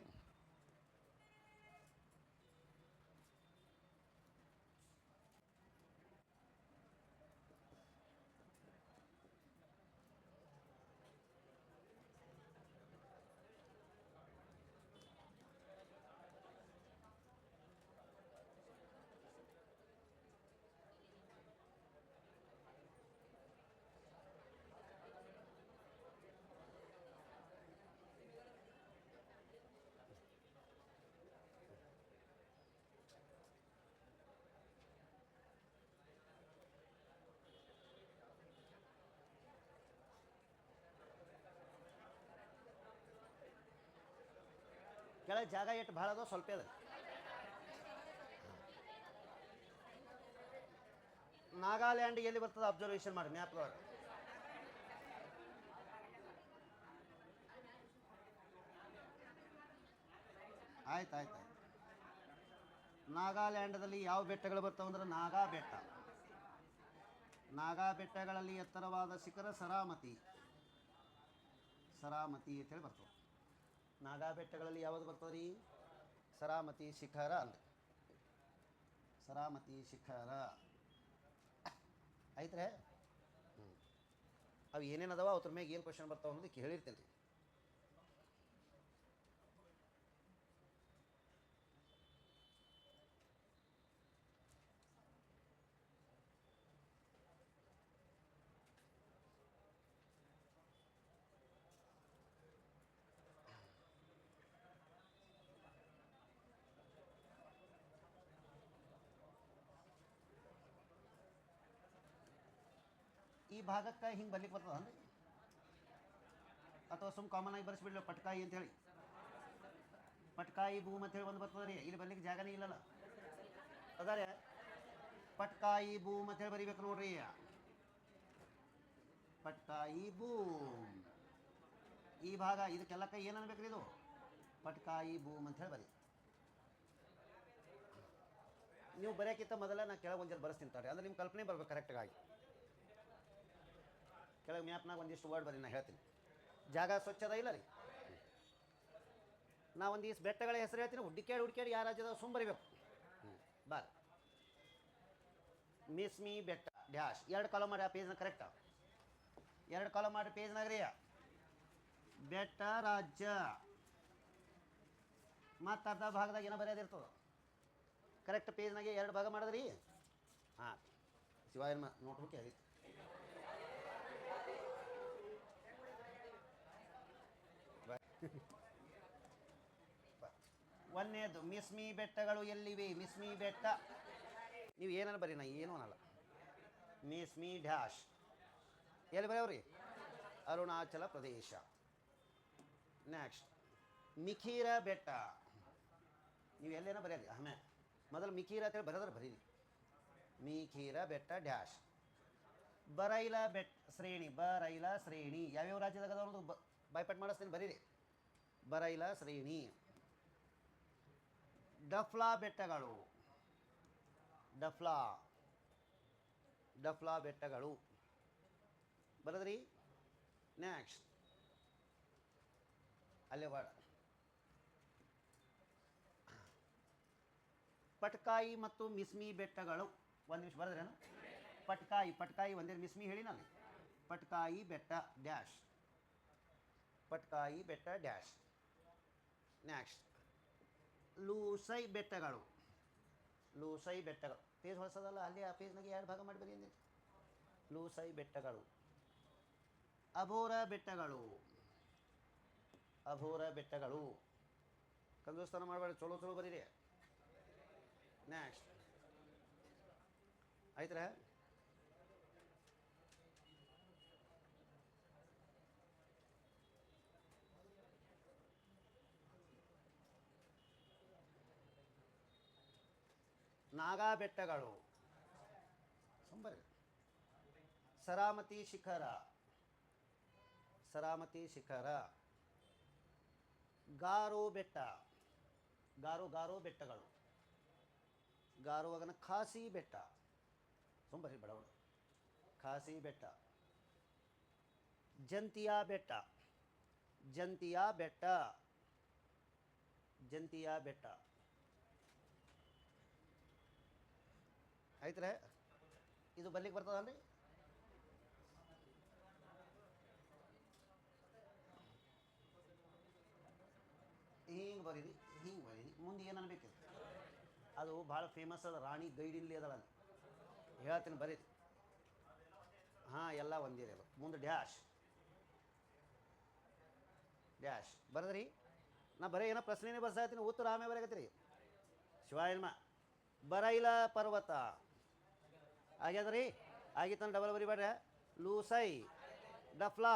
ಕೆಳಗೆ ಜಾಗ ಎಷ್ಟು ಭಾಳ ಅದ, ಸ್ವಲ್ಪ ಅದ. ನಾಗಾಲ್ಯಾಂಡ್ ಎಲ್ಲಿ ಬರ್ತದೆ ಅಬ್ಸರ್ವೇಷನ್ ಮಾಡಿ ಮ್ಯಾಪ್ದೊಳಗೆ. ಆಯ್ತು ಆಯ್ತು ಆಯ್ತು. ನಾಗಾಲ್ಯಾಂಡದಲ್ಲಿ ಯಾವ ಬೆಟ್ಟಗಳು ಬರ್ತಾವೆ ಅಂದ್ರೆ ನಾಗಾ ಬೆಟ್ಟ. ನಾಗಾ ಬೆಟ್ಟಗಳಲ್ಲಿ ಎತ್ತರವಾದ ಶಿಖರ ಸರಾಮತಿ. ಸರಾಮತಿ ಅಂತೇಳಿ ಬರ್ತವೆ. ನಾಗಾ ಬೆಟ್ಟಗಳಲ್ಲಿ ಯಾವುದು ಬರ್ತದೆ ರೀ? ಸರಾಮತಿ ಶಿಖರ ಅಲ್ಲ. ಸರಾಮತಿ ಶಿಖರ ಐತ್ರೆ. ಅವು ಏನೇನು ಅದಾವ ಅದ್ರ ಮ್ಯಾಗ ಏನು ಕ್ವಶನ್ ಬರ್ತಾವೆ ಅನ್ನೋದಕ್ಕೆ ಹೇಳಿರ್ತೇನೆ ರೀ. ಈ ಭಾಗಕ್ಕೆ ಹಿಂಗೆ ಬರ್ಲಿಕ್ಕೆ ಬರ್ತದ ಅಂದ್ರೆ ಅಥವಾ ಸುಮ್ ಕಾಮನ್ ಆಗಿ ಬರ್ಸ್ಬಿಡ್ಲಿ ಪಟ್ಕಾಯಿ ಅಂತೇಳಿ. ಪಟ್ಕಾಯಿ ಭೂಮ್ ಅಂತೇಳಿ ಒಂದು ಬರ್ತದೆ ರೀ. ಇಲ್ಲಿ ಬರ್ಲಿಕ್ಕೆ ಜಾಗನೇ ಇಲ್ಲಲ್ಲ ಅದಾರೆ. ಪಟ್ಕಾಯಿ ಭೂಮ್ ಅಂತೇಳಿ ಬರಿಬೇಕು ನೋಡ್ರಿ. ಪಟ್ಕಾಯಿ ಭೂಮ್ ಈ ಭಾಗ ಇದಕ್ಕೆಲ್ಲಕ್ಕ ಏನು ಅನ್ಬೇಕ್ರಿ? ಇದು ಪಟ್ಕಾಯಿ ಭೂಮ್ ಅಂತೇಳಿ ಬರಿ. ನೀವು ಬರೆಯೋಕ್ಕಿಂತ ಮೊದಲ ನಾನು ಕೆಳಗೆ ಒಂದು ಜರ ಬರೆಸ್ತೀನಿ ತಾಡ್ರಿ, ಅಂದ್ರೆ ನಿಮ್ಮ ಕಲ್ಪನೆ ಬರ್ಬೇಕು ಕರೆಕ್ಟಾಗಿ. ಕೆಳಗೆ ಮ್ಯಾಪ್ನಾಗ ಒಂದಿಷ್ಟು ವರ್ಡ್ ಬರೀ ನಾನು ಹೇಳ್ತೀನಿ. ಜಾಗ ಸ್ವಚ್ಛದ ಇಲ್ಲ ರೀ. ನಾ ಒಂದಿಷ್ಟು ಬೆಟ್ಟಗಳ ಹೆಸರು ಹೇಳ್ತೀನಿ, ಹುಡುಕ್ಯಾಡಿ ಯಾವ ರಾಜ್ಯದ ಸುಮ್ಮ ಬರಿಬೇಕು. ಬಾರ್ ಮಿಸ್ಮಿ ಬೆಟ್ಟ ಡ್ಯಾಶ್ 2 ಕಾಲಮ್ ಮಾಡಿ ಆ ಪೇಜ್ನ ಕರೆಕ್ಟ್. 2 ಕಾಲಮ್ ಮಾಡಿ ಪೇಜ್ನಾಗ ರೀ ಬೆಟ್ಟ ರಾಜ್ಯ ಮತ್ತು ಅರ್ಧ ಭಾಗದಾಗ ಏನೋ ಬರೆಯೋದಿರ್ತದೆ. ಕರೆಕ್ಟ್ ಪೇಜ್ನಾಗೆ 2 ಭಾಗ ಮಾಡಿದ್ರಿ. ಹಾಂ ಶಿವಾಯನ ನೋಟ್ಬುಕ್ ಹೇಳಿ. ಒಂದನೇದು ಮಿಸ್ಮಿ ಬೆಟ್ಟಗಳು ಎಲ್ಲಿವೆ? ಮಿಸ್ಮಿ ಬೆಟ್ಟ ನೀವು ಏನಾರು ಬರೀ, ನಾ ಏನೂ ಅನ್ನಲ್ಲ. ಮಿಸ್ಮಿ ಡ್ಯಾಶ್ ಎಲ್ಲಿ ಬರೆಯವ್ರಿ? ಅರುಣಾಚಲ ಪ್ರದೇಶ. ನೆಕ್ಸ್ಟ್ ಮಿಖೀರ ಬೆಟ್ಟ. ನೀವು ಎಲ್ಲೇನ ಬರೆಯಲಿ. ಆಮೇಲೆ ಮೊದಲು ಮಿಖೀರ ಅಂತೇಳಿ ಬರೋದ್ರೆ ಬರೀರಿ. ಮಿಖೀರ ಬೆಟ್ಟ ಡ್ಯಾಶ್. ಬರೈಲ ಬೆಟ್ಟ ಶ್ರೇಣಿ. ಬರೈಲ ಶ್ರೇಣಿ ಯಾವ್ಯಾವ ರಾಜ್ಯದಾಗ ಅದಾವ ಬಾಯ್ಪಾಟ್ ಮಾಡಿಸ್ತೀನಿ ಬರೀರಿ. ಬರೈಲ ಶ್ರೇಣಿ. ಡಫ್ಲಾ ಬೆಟ್ಟಗಳು. ಡಫ್ಲಾ ಡಫ್ಲಾ ಬೆಟ್ಟಗಳು ಬರದ್ರಿ. ನೆಕ್ಸ್ಟ್ ಅಲ್ಲೇ ಬಾಡ ಪಟ್ಕಾಯಿ ಮತ್ತು ಮಿಸ್ಮಿ ಬೆಟ್ಟಗಳು. ಒಂದು ನಿಮಿಷ ಬರೆದ್ರೇನು? ಪಟ್ಕಾಯಿ ಒಂದೇ ಮಿಸ್ಮಿ ಹೇಳಿ ನಾನು. ಪಟ್ಕಾಯಿ ಬೆಟ್ಟ ಡ್ಯಾಶ್. ಪಟ್ಕಾಯಿ ಬೆಟ್ಟ ಡ್ಯಾಶ್. ನೆಕ್ಸ್ಟ್ ಲೂಸೈ ಬೆಟ್ಟಗಳು. ಲೂಸೈ ಬೆಟ್ಟಗಳು ಪೇಜ್ ಹೊಸದಲ್ಲ, ಅಲ್ಲಿ ಆ ಪೇಜ್ನಾಗೆ 2 ಭಾಗ ಮಾಡಿ ಬರೀ ಅಂದಿತ್ತು. ಲೂಸೈ ಬೆಟ್ಟಗಳು. ಅಭೋರ ಬೆಟ್ಟಗಳು. ಅಭೋರ ಬೆಟ್ಟಗಳು ಕಂಜೂಸ್ತಾನ ಮಾಡಬೇಡಿ, ಚಲೋ ಬರೀರಿ. ನೆಕ್ಸ್ಟ್ ಆಯ್ತರ ನಾಗಾ ಬೆಟ್ಟಗಳು ಸಂಬರಿ. ಸರಾಮತಿ ಶಿಖರ. ಸರಾಮತಿ ಶಿಖರ. ಗಾರೋ ಬೆಟ್ಟ. ಗಾರೋ ಬೆಟ್ಟಗಳು. ಗಾರೋ ಆಗನ ಖಾಸಿ ಬೆಟ್ಟ ಸಂಬರಿ ಬಡವಳು. ಖಾಸಿ ಬೆಟ್ಟ. ಜಂತಿಯಾ ಬೆಟ್ಟ. ಜಂತಿಯಾ ಬೆಟ್ಟ. ಜಂತಿಯಾ ಬೆಟ್ಟ ಆಯ್ತ್ರೆ. ಇದು ಬರ್ಲಿಕ್ಕೆ ಬರ್ತದಲ್ರಿ? ಹಿಂಗೆ ಬರೀರಿ, ಹಿಂಗೆ ಬರೀರಿ. ಮುಂದೆ ಏನು ಅನ್ಬೇಕಿದೆ? ಅದು ಭಾಳ ಫೇಮಸ್ ಅದ. ರಾಣಿ ಗೈಡ್ ಇಲ್ಲಿ ಅದರಲ್ಲಿ ಹೇಳ್ತೀನಿ ಬರೀರಿ. ಹಾಂ ಎಲ್ಲ ಒಂದೇ ಅದು. ಮುಂದೆ ಡ್ಯಾಶ್. ಡ್ಯಾಶ್ ಬರದ್ರಿ. ನಾ ಬರೀ ಏನೋ ಪ್ರಶ್ನೆನೇ ಬರ್ಸಾತೀನಿ, ಉತ್ತರ ಆಮೇಲೆ ಬರಾಕತ್ತೀರಿ. ಶಿವಾಯನ್ಮ ಬರೈಲ ಪರ್ವತ ಆಗ್ಯದ್ರಿ. ಆಗಿತ್ತಂದ್ರೆ ಡಬಲ್ ಬರಿಬೇಡ್ರಿ. ಲೂಸೈ ಡಫ್ಲಾ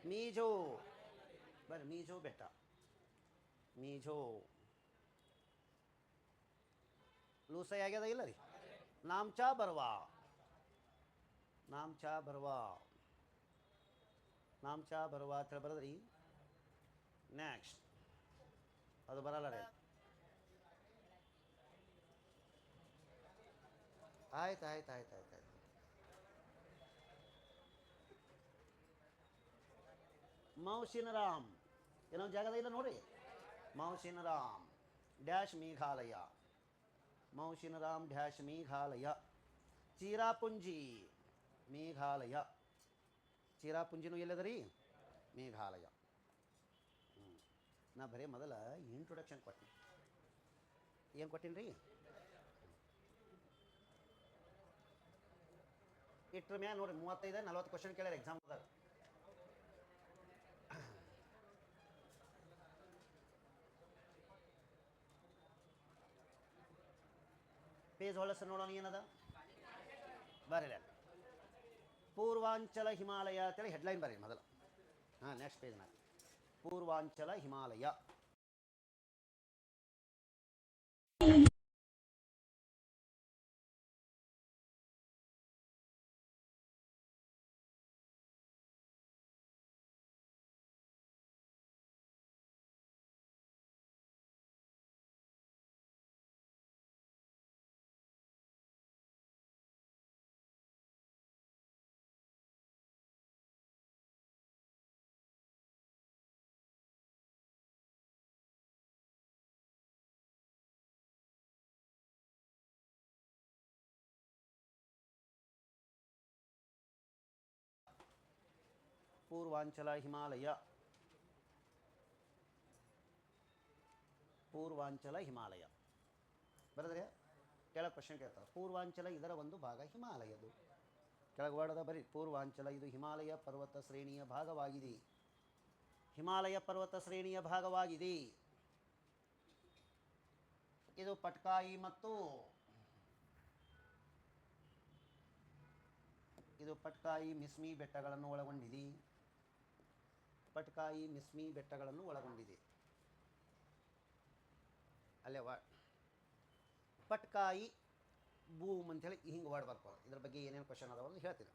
ಮೀಜೋ ಬರ್ರಿ. ಮೀಜೋ ಬೆಟ್ಟ. ಮೀಜೋ ಲೂಸೈ ಆಗ್ಯದ ಇಲ್ಲ ರೀ. ನಾಮ್ಚಾ ಬರ್ವಾ. ನಾಮ್ಚ ಬರುವ ನಾಮ್ಚ ಬರುವ ಅಂತ ಹೇಳಿ ಬರೋದ್ರಿ. ನೆಕ್ಸ್ಟ್ ಅದು ಬರಲ್ಲ ರೀ. ಆಯ್ತು ಆಯ್ತು ಆಯ್ತು ಆಯ್ತು ಆಯ್ತು. ಮೌಸಿನ ರಾಮ್ ಏನೋ ಜಾಗದ ಇಲ್ಲ ನೋಡ್ರಿ. ಮೌಸಿನ ರಾಮ್ ಡ್ಯಾಶ್ ಮೇಘಾಲಯ. ಮೌಸಿನ ರಾಮ್ ಡ್ಯಾಶ್ ಮೇಘಾಲಯ. ಚಿರಾಪುಂಜಿ ಮೇಘಾಲಯ. ಚಿರಾಪುಂಜಿನೂ ಎಲ್ಲದ ರೀ? ಮೇಘಾಲಯ. ನಾ ಬರೀ ಮೊದಲ ಇಂಟ್ರೊಡಕ್ಷನ್ ಕೊಟ್ಟಿನಿ. ಏನು ಕೊಟ್ಟಿನಿ ರೀ? ಇಟ್ರ ಮ್ಯಾಗ ನೋಡಿರಿ 35-40 ಕ್ವಶನ್ ಕೇಳ್ಯಾರ ಎಕ್ಸಾಮ್ದಾಗ. ಪೇಜ್ ಹೊಳಸ ನೋಡೋಣ ಏನದ ಬರೀ. ಪೂರ್ವಾಂಚಲ ಹಿಮಾಲಯ ಅಂತೇಳಿ ಹೆಡ್ಲೈನ್ ಬರೀ ಮೊದಲು. ಹಾಂ, ನೆಕ್ಸ್ಟ್ ಪೇಜ್ನಾಗ ಪೂರ್ವಾಂಚಲ ಹಿಮಾಲಯ. ಪೂರ್ವಾಂಚಲ ಹಿಮಾಲಯ. ಪೂರ್ವಾಂಚಲ ಹಿಮಾಲಯ ಬರೆದ್ರೆ ಕೆಳಗೆ ಕ್ವಶನ್ ಕೇಳ್ತಾರೆ. ಪೂರ್ವಾಂಚಲ ಇದರ ಒಂದು ಭಾಗ ಹಿಮಾಲಯದು. ಕೆಳಗೆ ವರ್ಡದ ಬರೀ ಪೂರ್ವಾಂಚಲ ಇದು ಹಿಮಾಲಯ ಪರ್ವತ ಶ್ರೇಣಿಯ ಭಾಗವಾಗಿದೆ. ಹಿಮಾಲಯ ಪರ್ವತ ಶ್ರೇಣಿಯ ಭಾಗವಾಗಿದೆ. ಇದು ಪಟ್ಕಾಯಿ ಮತ್ತು ಇದು ಪಟ್ಕಾಯಿ ಮಿಸ್ಮಿ ಬೆಟ್ಟಗಳನ್ನು ಒಳಗೊಂಡಿದೆ. ಪಟ್ಕಾಯಿ ಮಿಸ್ಮಿ ಬೆಟ್ಟಗಳನ್ನು ಒಳಗೊಂಡಿದೆ. ಅಲ್ಲೇ ಪಟ್ಕಾಯಿ ಬೂಮ್ ಅಂಥೇಳಿ ಹಿಂಗೆ ವರ್ಡ್ ಬರ್ಬೋದು. ಇದ್ರ ಬಗ್ಗೆ ಏನೇನು ಕ್ವಶನ್ ಅದಾವ ಅಂತ ಹೇಳ್ತೀನಿ.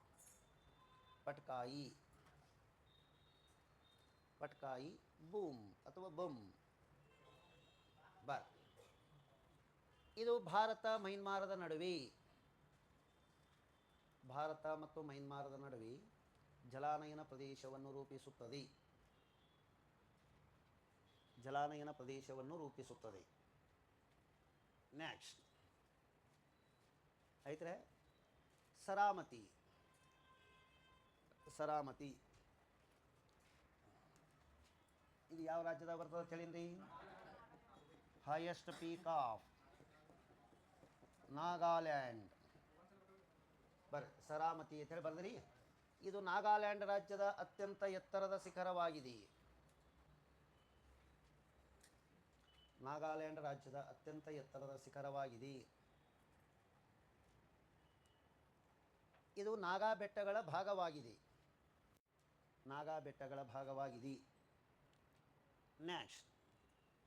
ಪಟ್ಕಾಯಿ ಪಟ್ಕಾಯಿ ಬೂಮ್ ಅಥವಾ ಬಮ್ ಇದು ಭಾರತ ಮೈನ್ಮಾರದ ನಡುವೆ ಭಾರತ ಮತ್ತು ಮೈನ್ಮಾರದ ನಡುವೆ ಜಲಾನಯನ ಪ್ರದೇಶವನ್ನು ರೂಪಿಸುತ್ತದೆ. ಜಲಾನಯನ ಪ್ರದೇಶವನ್ನು ರೂಪಿಸುತ್ತದೆ. ನೆಕ್ಸ್ಟ್ ಐತ್ರೆ ಸರಾಮತಿ. ಸರಾಮತಿ ಇದು ಯಾವ ರಾಜ್ಯದಾಗ ಬರ್ತದೆ ತಿಳಿನ್ರಿ? Highest peak of Nagaland. ಬರ್ರಿ ಸರಾಮತಿ ಅಂತೇಳಿ ಬರ್ದ್ರಿ. ಇದು ನಾಗಾಲ್ಯಾಂಡ್ ರಾಜ್ಯದ ಅತ್ಯಂತ ಎತ್ತರದ ಶಿಖರವಾಗಿದೆ. ನಾಗಾಲ್ಯಾಂಡ್ ರಾಜ್ಯದ ಅತ್ಯಂತ ಎತ್ತರದ ಶಿಖರವಾಗಿದೆ. ಇದು ನಾಗಾ ಬೆಟ್ಟಗಳ ಭಾಗವಾಗಿದೆ. ನಾಗಾ ಬೆಟ್ಟಗಳ ಭಾಗವಾಗಿದೆ. ನೆಕ್ಸ್ಟ್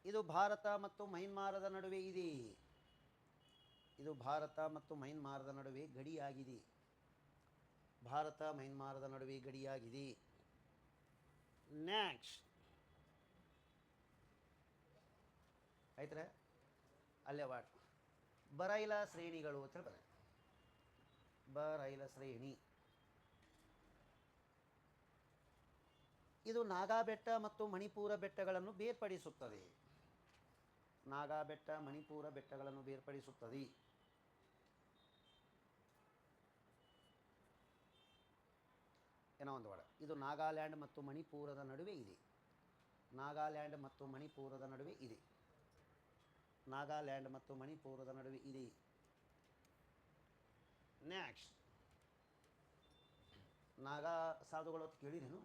ಇದು ಭಾರತ ಮತ್ತು ಮೈನ್ಮಾರದ ನಡುವೆ ಇದೆ. ಇದು ಭಾರತ ಮತ್ತು ಮೈನ್ಮಾರದ ನಡುವೆ ಗಡಿಯಾಗಿದೆ. ಭಾರತ ಮೈನ್ಮಾರದ ನಡುವೆ ಗಡಿಯಾಗಿದೆ. ನೆಕ್ಸ್ಟ್ ಆಯ್ತಾರೆ ಅಲ್ಲೇ ಬರೈಲ ಶ್ರೇಣಿಗಳು ಅಂತ ಹೇಳಿ ಬರ. ಬರೈಲ ಶ್ರೇಣಿ ಇದು ನಾಗಾ ಬೆಟ್ಟ ಮತ್ತು ಮಣಿಪುರ ಬೆಟ್ಟಗಳನ್ನು ಬೇರ್ಪಡಿಸುತ್ತದೆ. ನಾಗಾ ಬೆಟ್ಟ ಮಣಿಪುರ ಬೆಟ್ಟಗಳನ್ನು ಬೇರ್ಪಡಿಸುತ್ತದೆ. ಏನೋ ಒಂದು ವರ್ಡ್. ಇದು ನಾಗಾಲ್ಯಾಂಡ್ ಮತ್ತು ಮಣಿಪುರದ ನಡುವೆ ಇದೆ. ನಾಗಾಲ್ಯಾಂಡ್ ಮತ್ತು ಮಣಿಪುರದ ನಡುವೆ ಇದೆ. ನಾಗಾಲ್ಯಾಂಡ್ ಮತ್ತು ಮಣಿಪುರದ ನಡುವೆ ಇದೆ. ನೆಕ್ಸ್ಟ್ ನಾಗಾ ಸಾಧುಗಳು ಕೇಳಿರೇನು?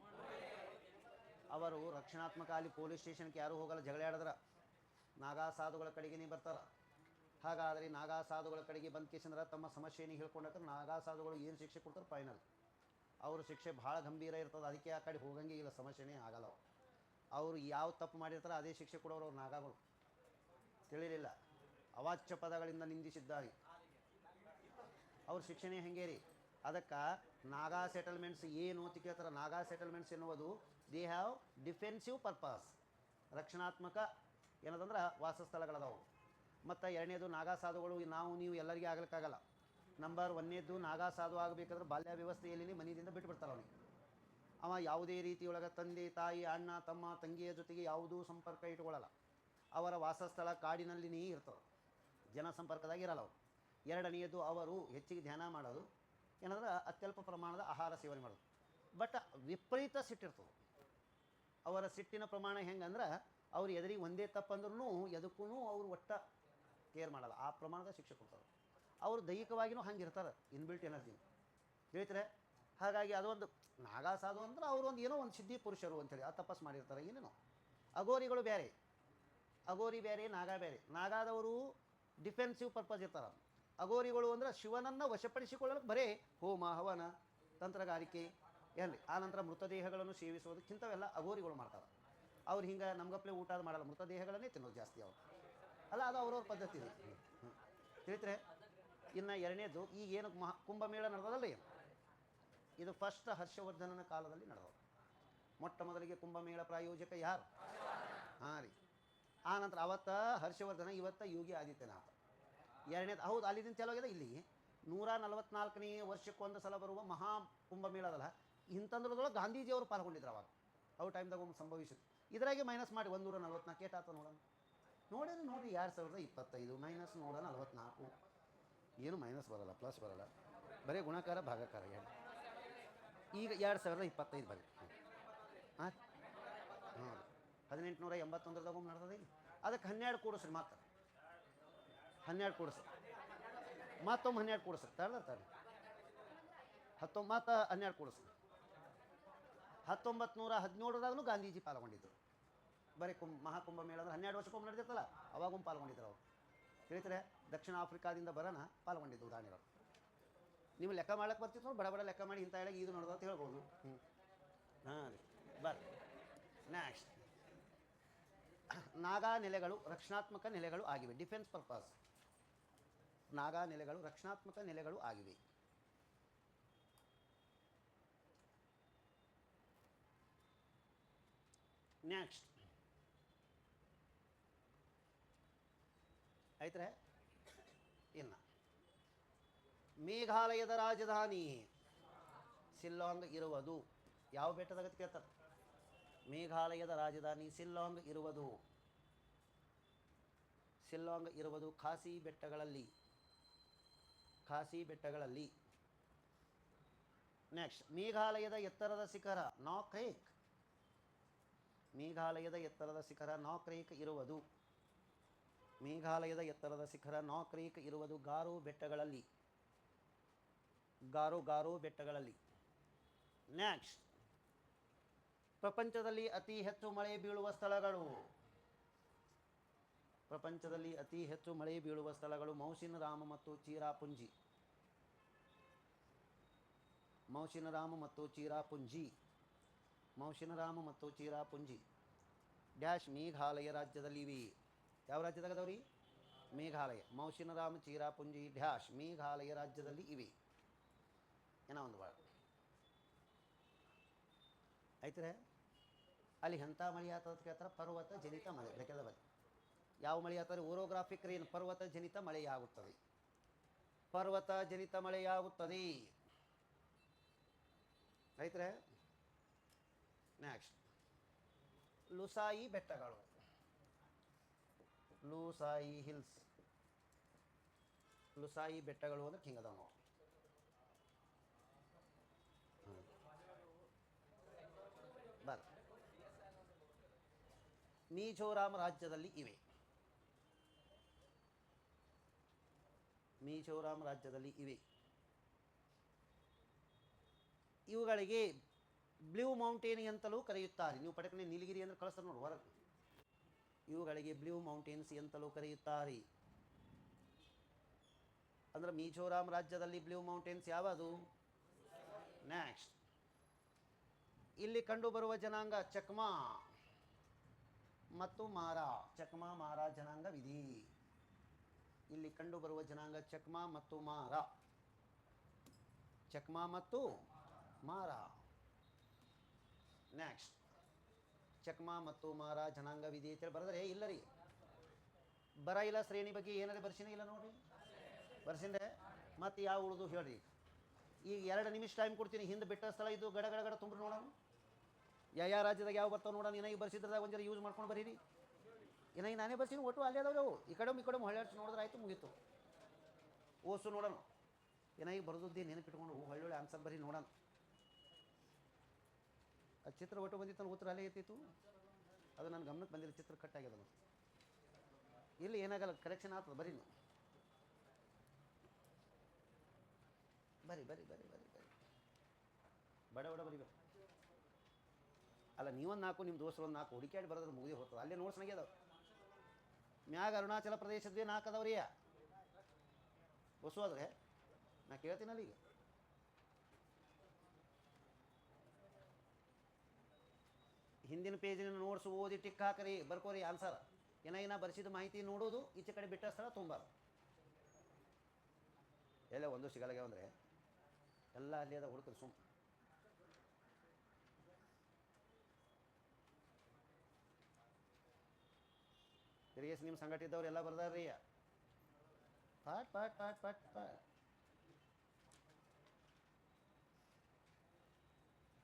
ಅವರು ರಕ್ಷಣಾತ್ಮಕ ಅಲ್ಲಿ ಪೊಲೀಸ್ ಸ್ಟೇಷನ್ಗೆ ಯಾರೂ ಹೋಗಲ್ಲ. ಜಗಳ ಆಡಿದ್ರೆ ನಾಗಾ ಸಾಧುಗಳ ಕಡೆಗೇ ಬರ್ತಾರೆ. ಹಾಗಾದರೆ ನಾಗಾ ಸಾಧುಗಳ ಕಡೆಗೆ ಬಂದ ಕೇಸಂದ್ರೆ ತಮ್ಮ ಸಮಸ್ಯೆಯನ್ನು ಹೇಳ್ಕೊಂಡಾಗ ನಾಗಾ ಸಾಧುಗಳು ಏನು ಶಿಕ್ಷೆ ಕೊಡ್ತಾರೆ ಫೈನಲ್ ಅವ್ರ ಶಿಕ್ಷೆ ಭಾಳ ಗಂಭೀರ ಇರ್ತದೆ. ಅದಕ್ಕೆ ಆ ಕಡೆ ಹೋಗಂಗೆ ಇಲ್ಲ, ಸಮಸ್ಯೆನೇ ಆಗಲ್ಲ. ಅವರು ಯಾವ ತಪ್ಪು ಮಾಡಿರ್ತಾರೆ ಅದೇ ಶಿಕ್ಷೆ ಕೊಡೋರು ಅವ್ರು ನಾಗಾಗಳು. ತಿಳಿಲಿಲ್ಲ? ಅವಾಚ್ಯ ಪದಗಳಿಂದ ನಿಂದಿಸಿದ್ದಾರೆ. ಅವ್ರ ಶಿಕ್ಷೆನೇ ಹೆಂಗೆ ರೀ? ಅದಕ್ಕೆ ನಾಗಾ ಸೆಟಲ್ಮೆಂಟ್ಸ್ ಏನು ಅಂತ ಕೇಳ್ತಾರೆ. ನಾಗಾ ಸೆಟಲ್ಮೆಂಟ್ಸ್ ಎನ್ನುವುದು ದೇ ಹ್ಯಾವ್ ಡಿಫೆನ್ಸಿವ್ ಪರ್ಪಸ್, ರಕ್ಷಣಾತ್ಮಕ ಏನದಂದ್ರೆ ವಾಸಸ್ಥಳಗಳದಾವು. ಮತ್ತು ಎರಡನೇದು ನಾಗಾ ಸಾಧುಗಳು ನಾವು ನೀವು ಎಲ್ಲರಿಗೆ ಆಗ್ಲಿಕ್ಕಾಗಲ್ಲ. ನಂಬರ್ ಒಂದನೇದು ನಾಗಾ ಸಾಧು ಆಗಬೇಕಾದ್ರೆ ಬಾಲ್ಯ ವ್ಯವಸ್ಥೆಯಲ್ಲಿ ಮನೆಯಿಂದ ಬಿಟ್ಟು ಬಿಡ್ತಾರೆ ಅವನಿಗೆ. ಅವ ಯಾವುದೇ ರೀತಿಯೊಳಗೆ ತಂದೆ ತಾಯಿ ಅಣ್ಣ ತಮ್ಮ ತಂಗಿಯ ಜೊತೆಗೆ ಯಾವುದೂ ಸಂಪರ್ಕ ಇಟ್ಕೊಳ್ಳಲ್ಲ. ಅವರ ವಾಸಸ್ಥಳ ಕಾಡಿನಲ್ಲಿನೇ ಇರ್ತವೆ, ಜನಸಂಪರ್ಕದಾಗ ಇರಲ್ಲ ಅವರು. ಎರಡನೆಯದು ಅವರು ಹೆಚ್ಚಿಗೆ ಧ್ಯಾನ ಮಾಡೋದು, ಏನಂದ್ರೆ ಅತ್ಯಲ್ಪ ಪ್ರಮಾಣದ ಆಹಾರ ಸೇವನೆ ಮಾಡೋದು. ಬಟ್ ವಿಪರೀತ ಸಿಟ್ಟಿರ್ತದೆ. ಅವರ ಸಿಟ್ಟಿನ ಪ್ರಮಾಣ ಹೆಂಗಂದ್ರೆ ಅವ್ರು ಎದುರಿಗೆ ಒಂದೇ ತಪ್ಪಂದ್ರೂ ಎದಕ್ಕೂ ಅವರು ಒಟ್ಟ ಕೇರ್ ಮಾಡಲ್ಲ, ಆ ಪ್ರಮಾಣದ ಶಿಕ್ಷೆ ಕೊಡ್ತಾರೆ. ಅವರು ದೈಹಿಕವಾಗಿಯೂ ಹಂಗಿರ್ತಾರೆ, ಇನ್ಬಿಲ್ಟ್ ಎನರ್ಜಿ ಹೇಳ್ತಾರೆ. ಹಾಗಾಗಿ ಅದೊಂದು ನಾಗಾ ಸಾಧು ಅಂದ್ರೆ ಅವರು ಒಂದು ಏನೋ ಒಂದು ಸಿದ್ಧಿ ಪುರುಷರು ಅಂತೇಳಿ ಆ ತಪಸ್ ಮಾಡಿರ್ತಾರೆ, ಏನೇನೋ. ಅಗೋರಿಗಳು ಬೇರೆ, ಅಗೋರಿ ಬೇರೆ, ನಾಗಾ ಬೇರೆ. ನಾಗಾದವರು ಡಿಫೆನ್ಸಿವ್ ಪರ್ಪಸ್ ಇರ್ತಾರೆ. ಅಗೋರಿಗಳು ಅಂದ್ರೆ ಶಿವನನ್ನು ವಶಪಡಿಸಿಕೊಳ್ಳಲು ಬರೇ ಹೋಮ ಹವನ ತಂತ್ರಗಾರಿಕೆ ಏನ್ರಿ, ಆನಂತರ ಮೃತದೇಹಗಳನ್ನು ಸೇವಿಸುವುದಕ್ಕಿಂತವೆಲ್ಲ ಅಗೋರಿಗಳು ಮಾಡ್ತಾರೆ. ಅವ್ರು ಹಿಂಗೆ ನಮ್ಗಪ್ಲೆ ಊಟ ಮಾಡಲ್ಲ, ಮೃತದೇಹಗಳನ್ನೇ ತಿನ್ನೋದು ಜಾಸ್ತಿ ಅವರು. ಅಲ್ಲ, ಅದು ಅವ್ರವ್ರ ಪದ್ಧತಿ ಇದೆ. ತಿಳಿದ್ರೆ ಇನ್ನು ಎರಡನೇದು ಈಗ ಏನು ಕುಂಭಮೇಳ ನಡೆದಲ್ಲ, ಏನು ಇದು ಫಸ್ಟ್ ಹರ್ಷವರ್ಧನನ ಕಾಲದಲ್ಲಿ ನಡೆದವು. ಮೊಟ್ಟ ಮೊದಲಿಗೆ ಕುಂಭಮೇಳ ಪ್ರಾಯೋಜಕ ಯಾರು? ಹಾಂ ರೀ. ಆನಂತರ ಅವತ್ತ ಹರ್ಷವರ್ಧನ, ಇವತ್ತ ಯೋಗಿ ಆದಿತ್ಯನಾಥ. ಎರಡನೇದು ಹೌದು, ಅಲ್ಲಿಂದ ಚಲೋ ಆಗಿದೆ. ಇಲ್ಲಿ 144ನೇ ವರ್ಷಕ್ಕೊಂದು ಸಲ ಬರುವ ಮಹಾ ಕುಂಭಮೇಳದಲ್ಲ, ಇಂಥದ್ರದೊಳಗೆ ಗಾಂಧೀಜಿಯವರು ಪಾಲ್ಗೊಂಡಿದ್ರು ಅವಾಗ. ಅವು ಟೈಮ್ದಾಗ ಒಮ್ಮೆ ಸಂಭವಿಸಿತು. ಇದರಾಗೆ ಮೈನಸ್ ಮಾಡಿ 144 ಏಟಾತ ನೋಡೋಣ. ನೋಡಿರಿ 2025 ಮೈನಸ್ ನೋಡೋಣ 44. ಏನು ಮೈನಸ್ ಬರೋಲ್ಲ, ಪ್ಲಸ್ ಬರೋಲ್ಲ, ಬರೀ ಗುಣಾಕಾರ ಭಾಗಾಕಾರ ಎರಡು. ಈಗ 2025 ಬರೀ. ಹಾಂ ಹಾಂ 1881ದಾಗ ಒಮ್ಮೆ ನಡೆದದೆ. ಅದಕ್ಕೆ 12 ಕೂಡಿಸ್ರಿ, ಮಾತ್ರ 12 ಕೂಡಿಸ್ರಿ, ಮತ್ತೊಮ್ಮೆ 12 ಕೂಡಿಸ್ರಿ, ತರ್ತಾರೆ 19 ಮತ್ತು 12 ಕೂಡಿಸ್ರಿ. 1917 ಗಾಂಧೀಜಿ ಪಾಲ್ಗೊಂಡಿದ್ದರು. ಬರೀ ಮಹಾಕುಂಭಮೇಳ ಅಂದ್ರೆ 12 ವರ್ಷಕ್ಕೊಮ್ಮೆ ನಡೆದಿರ್ತಲ್ಲ, ಅವಾಗೊಮ್ಮೆ ಪಾಲ್ಗೊಂಡಿದ್ರು ಅವರು. ಹೇಳ್ತಾರೆ ದಕ್ಷಿಣ ಆಫ್ರಿಕಾದಿಂದ ಬರೋಣ ಪಾಲ್ಗೊಂಡಿದ್ದು ಉದಾಹರಣೆಗಳು. ನೀವು ಲೆಕ್ಕ ಮಾಡ್ಲಿಕ್ಕೆ ಬರ್ತಿತ್ತು ನೋಡಿ, ಬಡ ಬಡ ಲೆಕ್ಕ ಮಾಡಿ ಇಂಥ ಹೇಳಕ್ಕೆ ಇದು ನೋಡೋದು ಅಂತ ಹೇಳ್ಬೋದು. ಹಾಂ ರೀ, ಬರ್ರಿ ನೆಕ್ಸ್ಟ್. ನಾಗಾ ನೆಲೆಗಳು ರಕ್ಷಣಾತ್ಮಕ ನೆಲೆಗಳು ಆಗಿವೆ. Defence purpose. ನಾಗಾ ನೆಲೆಗಳು ರಕ್ಷಣಾತ್ಮಕ ನೆಲೆಗಳು ಆಗಿವೆ. ನೆಕ್ಸ್ಟ್ ಆಯ್ತರೆ. ಇನ್ನು ಮೇಘಾಲಯದ ರಾಜಧಾನಿ ಶಿಲ್ಲಾಂಗ್ ಇರುವುದು ಯಾವ ಬೆಟ್ಟದಾಗ ಕೇಳ್ತಾರೆ? ಮೇಘಾಲಯದ ರಾಜಧಾನಿ ಶಿಲ್ಲಾಂಗ್ ಇರುವುದು. ಶಿಲ್ಲಾಂಗ್ ಇರುವುದು ಖಾಸಿ ಬೆಟ್ಟಗಳಲ್ಲಿ. ಖಾಸಿ ಬೆಟ್ಟಗಳಲ್ಲಿ. ನೆಕ್ಸ್ಟ್, ಮೇಘಾಲಯದ ಎತ್ತರದ ಶಿಖರ ನಾಕ್ರೇಕ್. ಮೇಘಾಲಯದ ಎತ್ತರದ ಶಿಖರ ನಾಕ್ರೇಕ್ ಇರುವುದು. ಮೇಘಾಲಯದ ಎತ್ತರದ ಶಿಖರ ನಾಕ್ರೇಕ್ ಇರುವುದು ಗಾರೋ ಬೆಟ್ಟಗಳಲ್ಲಿ. ಗಾರೋ ಬೆಟ್ಟಗಳಲ್ಲಿ. ನೆಕ್ಸ್ಟ್, ಪ್ರಪಂಚದಲ್ಲಿ ಅತಿ ಹೆಚ್ಚು ಮಳೆ ಬೀಳುವ ಸ್ಥಳಗಳು. ಪ್ರಪಂಚದಲ್ಲಿ ಅತಿ ಹೆಚ್ಚು ಮಳೆ ಬೀಳುವ ಸ್ಥಳಗಳು ಮೌಸಿನರಾಮ್ ಮತ್ತು ಚಿರಾಪುಂಜಿ. ಮೌಸಿನರಾಮ್ ಮತ್ತು ಚಿರಾಪುಂಜಿ. ಮೌಸಿನರಾಮ್ ಮತ್ತು ಚಿರಾಪುಂಜಿ ಡ್ಯಾಶ್ ಮೇಘಾಲಯ ರಾಜ್ಯದಲ್ಲಿ ಇವೆ. ಯಾವ ರಾಜ್ಯದಾಗ ಅದಾವ್ರಿ? ಮೇಘಾಲಯ. ಮೌಸಿನರಾಮ್ ಚಿರಾಪುಂಜಿ ಡ್ಯಾಶ್ ಮೇಘಾಲಯ ರಾಜ್ಯದಲ್ಲಿ ಇವೆ. ಏನೋ ಒಂದು ಭಾಳ ಆಯ್ತರೆ. ಅಲ್ಲಿ ಎಂಥ ಮಳೆ ಆಗ್ತದೆ ಕೇಳ್ತಾರೆ? ಪರ್ವತ ಜನಿತ ಮಳೆ. ಬೇಕಾದ ಬಳಿ ಯಾವ ಮಳೆ ಆಗ್ತಾರೆ? ಓರೋಗ್ರಾಫಿಕ್ ರೇನ್, ಪರ್ವತ ಜನಿತ ಮಳೆಯಾಗುತ್ತದೆ. ಪರ್ವತ ಜನಿತ ಮಳೆಯಾಗುತ್ತದೆ. ಆಯ್ತರೆ. ನೆಕ್ಸ್ಟ್, ಲುಸಾಯಿ ಬೆಟ್ಟಗಳು. ಲುಸಾಯಿ ಹಿಲ್ಸ್. ಲುಸಾಯಿ ಬೆಟ್ಟಗಳು ಅಂದ್ರೆ ಹಿಂಗದಾವ ನಾವು. ಬರ್ ಮಿಜೋರಾಂ ರಾಜ್ಯದಲ್ಲಿ ಇವೆ. ಮಿಜೋರಾಂ ರಾಜ್ಯದಲ್ಲಿ ಇವೆ. ಇವುಗಳಿಗೆ ಬ್ಲೂ ಮೌಂಟೇನ್ ಅಂತಲೂ ಕರೆಯುತ್ತಾರೆ. ನೀವು ಪಟಕನೆ ನೀಲಗಿರಿ ಅಂದ್ರೆ ಕಳಿಸ್ತಾರೆ ನೋಡಿ ಹೊರಗೆ. ಇವುಗಳಿಗೆ ಬ್ಲೂ ಮೌಂಟೇನ್ಸ್ ಅಂತಲೂ ಕರೆಯುತ್ತಾರೆ. ಅಂದ್ರೆ ಮಿಜೋರಾಂ ರಾಜ್ಯದಲ್ಲಿ ಬ್ಲೂ ಮೌಂಟೇನ್ಸ್ ಯಾವುದು? ನೆಕ್ಸ್ಟ್, ಇಲ್ಲಿ ಕಂಡುಬರುವ ಜನಾಂಗ ಚಕ್ಮಾ ಮತ್ತು ಮಾರಾ. ಚಕ್ಮಾ ಮಾರಾ ಜನಾಂಗವಿದೆ. ಇಲ್ಲಿ ಕಂಡುಬರುವ ಜನಾಂಗ ಚಕ್ಮಾ ಮತ್ತು ಮಾರಾ. ಚಕ್ಮಾ ಮತ್ತು ಮಾರ. ನೆಕ್ಸ್ಟ್ ಚಕ್ಮಾ ಮತ್ತು ಮಾರ ಜನಾಂಗ ವಿಧಿ ಅಂತೇಳಿ ಬರೆದ್ರೆ ಇಲ್ಲ ರೀ, ಬರ ಇಲ್ಲ ಶ್ರೇಣಿ ಬಗ್ಗೆ ಏನಾರೇ ಬರ್ಸಿನೇ ಇಲ್ಲ ನೋಡ್ರಿ, ಬರ್ಸಿಂದೆ ಮತ್ತೆ ಯಾವ ಉಳಿದು ಹೇಳ್ರಿ. ಈಗ 2 ನಿಮಿಷ ಟೈಮ್ ಕೊಡ್ತೀನಿ, ಹಿಂದೆ ಬಿಟ್ಟ ಸ್ಥಳ ಇದು ಗಡ ಗಡ ಗಡ ತುಂಬ್ರಿ ನೋಡೋಣ. ಯಾವ ರಾಜ್ಯದಾಗ ಯಾವ ಬರ್ತಾವೆ ನೋಡೋಣ. ಏನಾಗಿ ಬರ್ಸಿದ್ರದಾಗ ಒಂದ್ಸಲ ಯೂಸ್ ಮಾಡ್ಕೊಂಡು ಬರೀರಿ. ಏನಾಗಿ ನಾನೇ ಬರ್ತೀನಿ, ಒಟ್ಟು ಅಲ್ಲೇ ಅದಾವ್ರಿ ಅವು. ಈ ಕಡೆ ಹೊಳ್ಳಿ ನೋಡಿದ್ರೆ ಆಯಿತು, ಮುಗೀತು. ಓಸು ನೋಡೋಣ, ಏನಾಗಿ ಬರೆದದ್ದೇ ನೆನಪಿಟ್ಕೊಂಡು ಒಳ್ಳೊಳ್ಳೆ ಆನ್ಸರ್ ಬರೀ ನೋಡೋಣ. ಆ ಚಿತ್ರ ಒಟ್ಟು ಬಂದಿತ್ತು, ಉತ್ತರ ಅಲ್ಲೇ ಇರ್ತಿತ್ತು. ಅದು ನನ್ನ ಗಮನಕ್ಕೆ ಬಂದಿಲ್ಲ, ಚಿತ್ರ ಕಟ್ ಆಗ್ಯದ. ಇಲ್ಲಿ ಏನಾಗಲ್ಲ, ಕರೆಕ್ಷನ್ ಆಗ್ತದೆ. ಬರೀ ಬರಿ ಬರಿ ಬರಿ ಬರಿ ಬರಿ ಬಡ ಬಡ ಬರಿಬೇಕು. ಅಲ್ಲ, ನೀವೊಂದು 4 ನಿಮ್ಮ ದೋಸ್ತರು ಒಂದು 4 ಹುಡುಕ್ಯಾಡಿ ಬರೋದ್ರೆ ಮುಗಿದೇ ಹೋಗ್ತದೆ. ಅಲ್ಲೇ ನೋಟ್ಸ್ನಾಗೆ ಅದಾವೆ. ಮ್ಯಾಗ ಅರುಣಾಚಲ ಪ್ರದೇಶದ್ದೇ 4 ಅದಾವ್ರಿ. ಬಸ್ಸು ಆದ್ರೆ ನಾ ಕೇಳ್ತೀನಲ್ಲ. ಈಗ ಹಿಂದಿನ ಪೇಜಿನ ನೋಟ್ಸ್ ಓದಿ ಟಿಕ್ ಹಾಕರಿ, ಬರ್ಕೋರಿ ಆನ್ಸರ್. ಏನಾಗಿನ ಬರ್ಸಿದ ಮಾಹಿತಿ ನೋಡೋದು, ಈಚೆ ಕಡೆ ಬಿಟ್ಟ ಸ್ಥಳ ತುಂಬಾರು. ಎಲ್ಲ ಒಂದು ಸಿಗಲ್ಲಾಗ್ಯಾವ ಅಂದರೆ ಎಲ್ಲ ಅಲ್ಲಿ ಅದ, ಹುಡುಕದು ಸುಮ್ಮ. ತಿರುಗೇಸಿ ನಿಮ್ಮ ಸಂಗಟ ಇದ್ದವ್ರು ಎಲ್ಲ ಬರ್ದಾರ್ರಿ. ಪಾಟ್ ಪಾಟ್ ಪಾಟ್ ಪಾಟ್ ಪಾಟ್.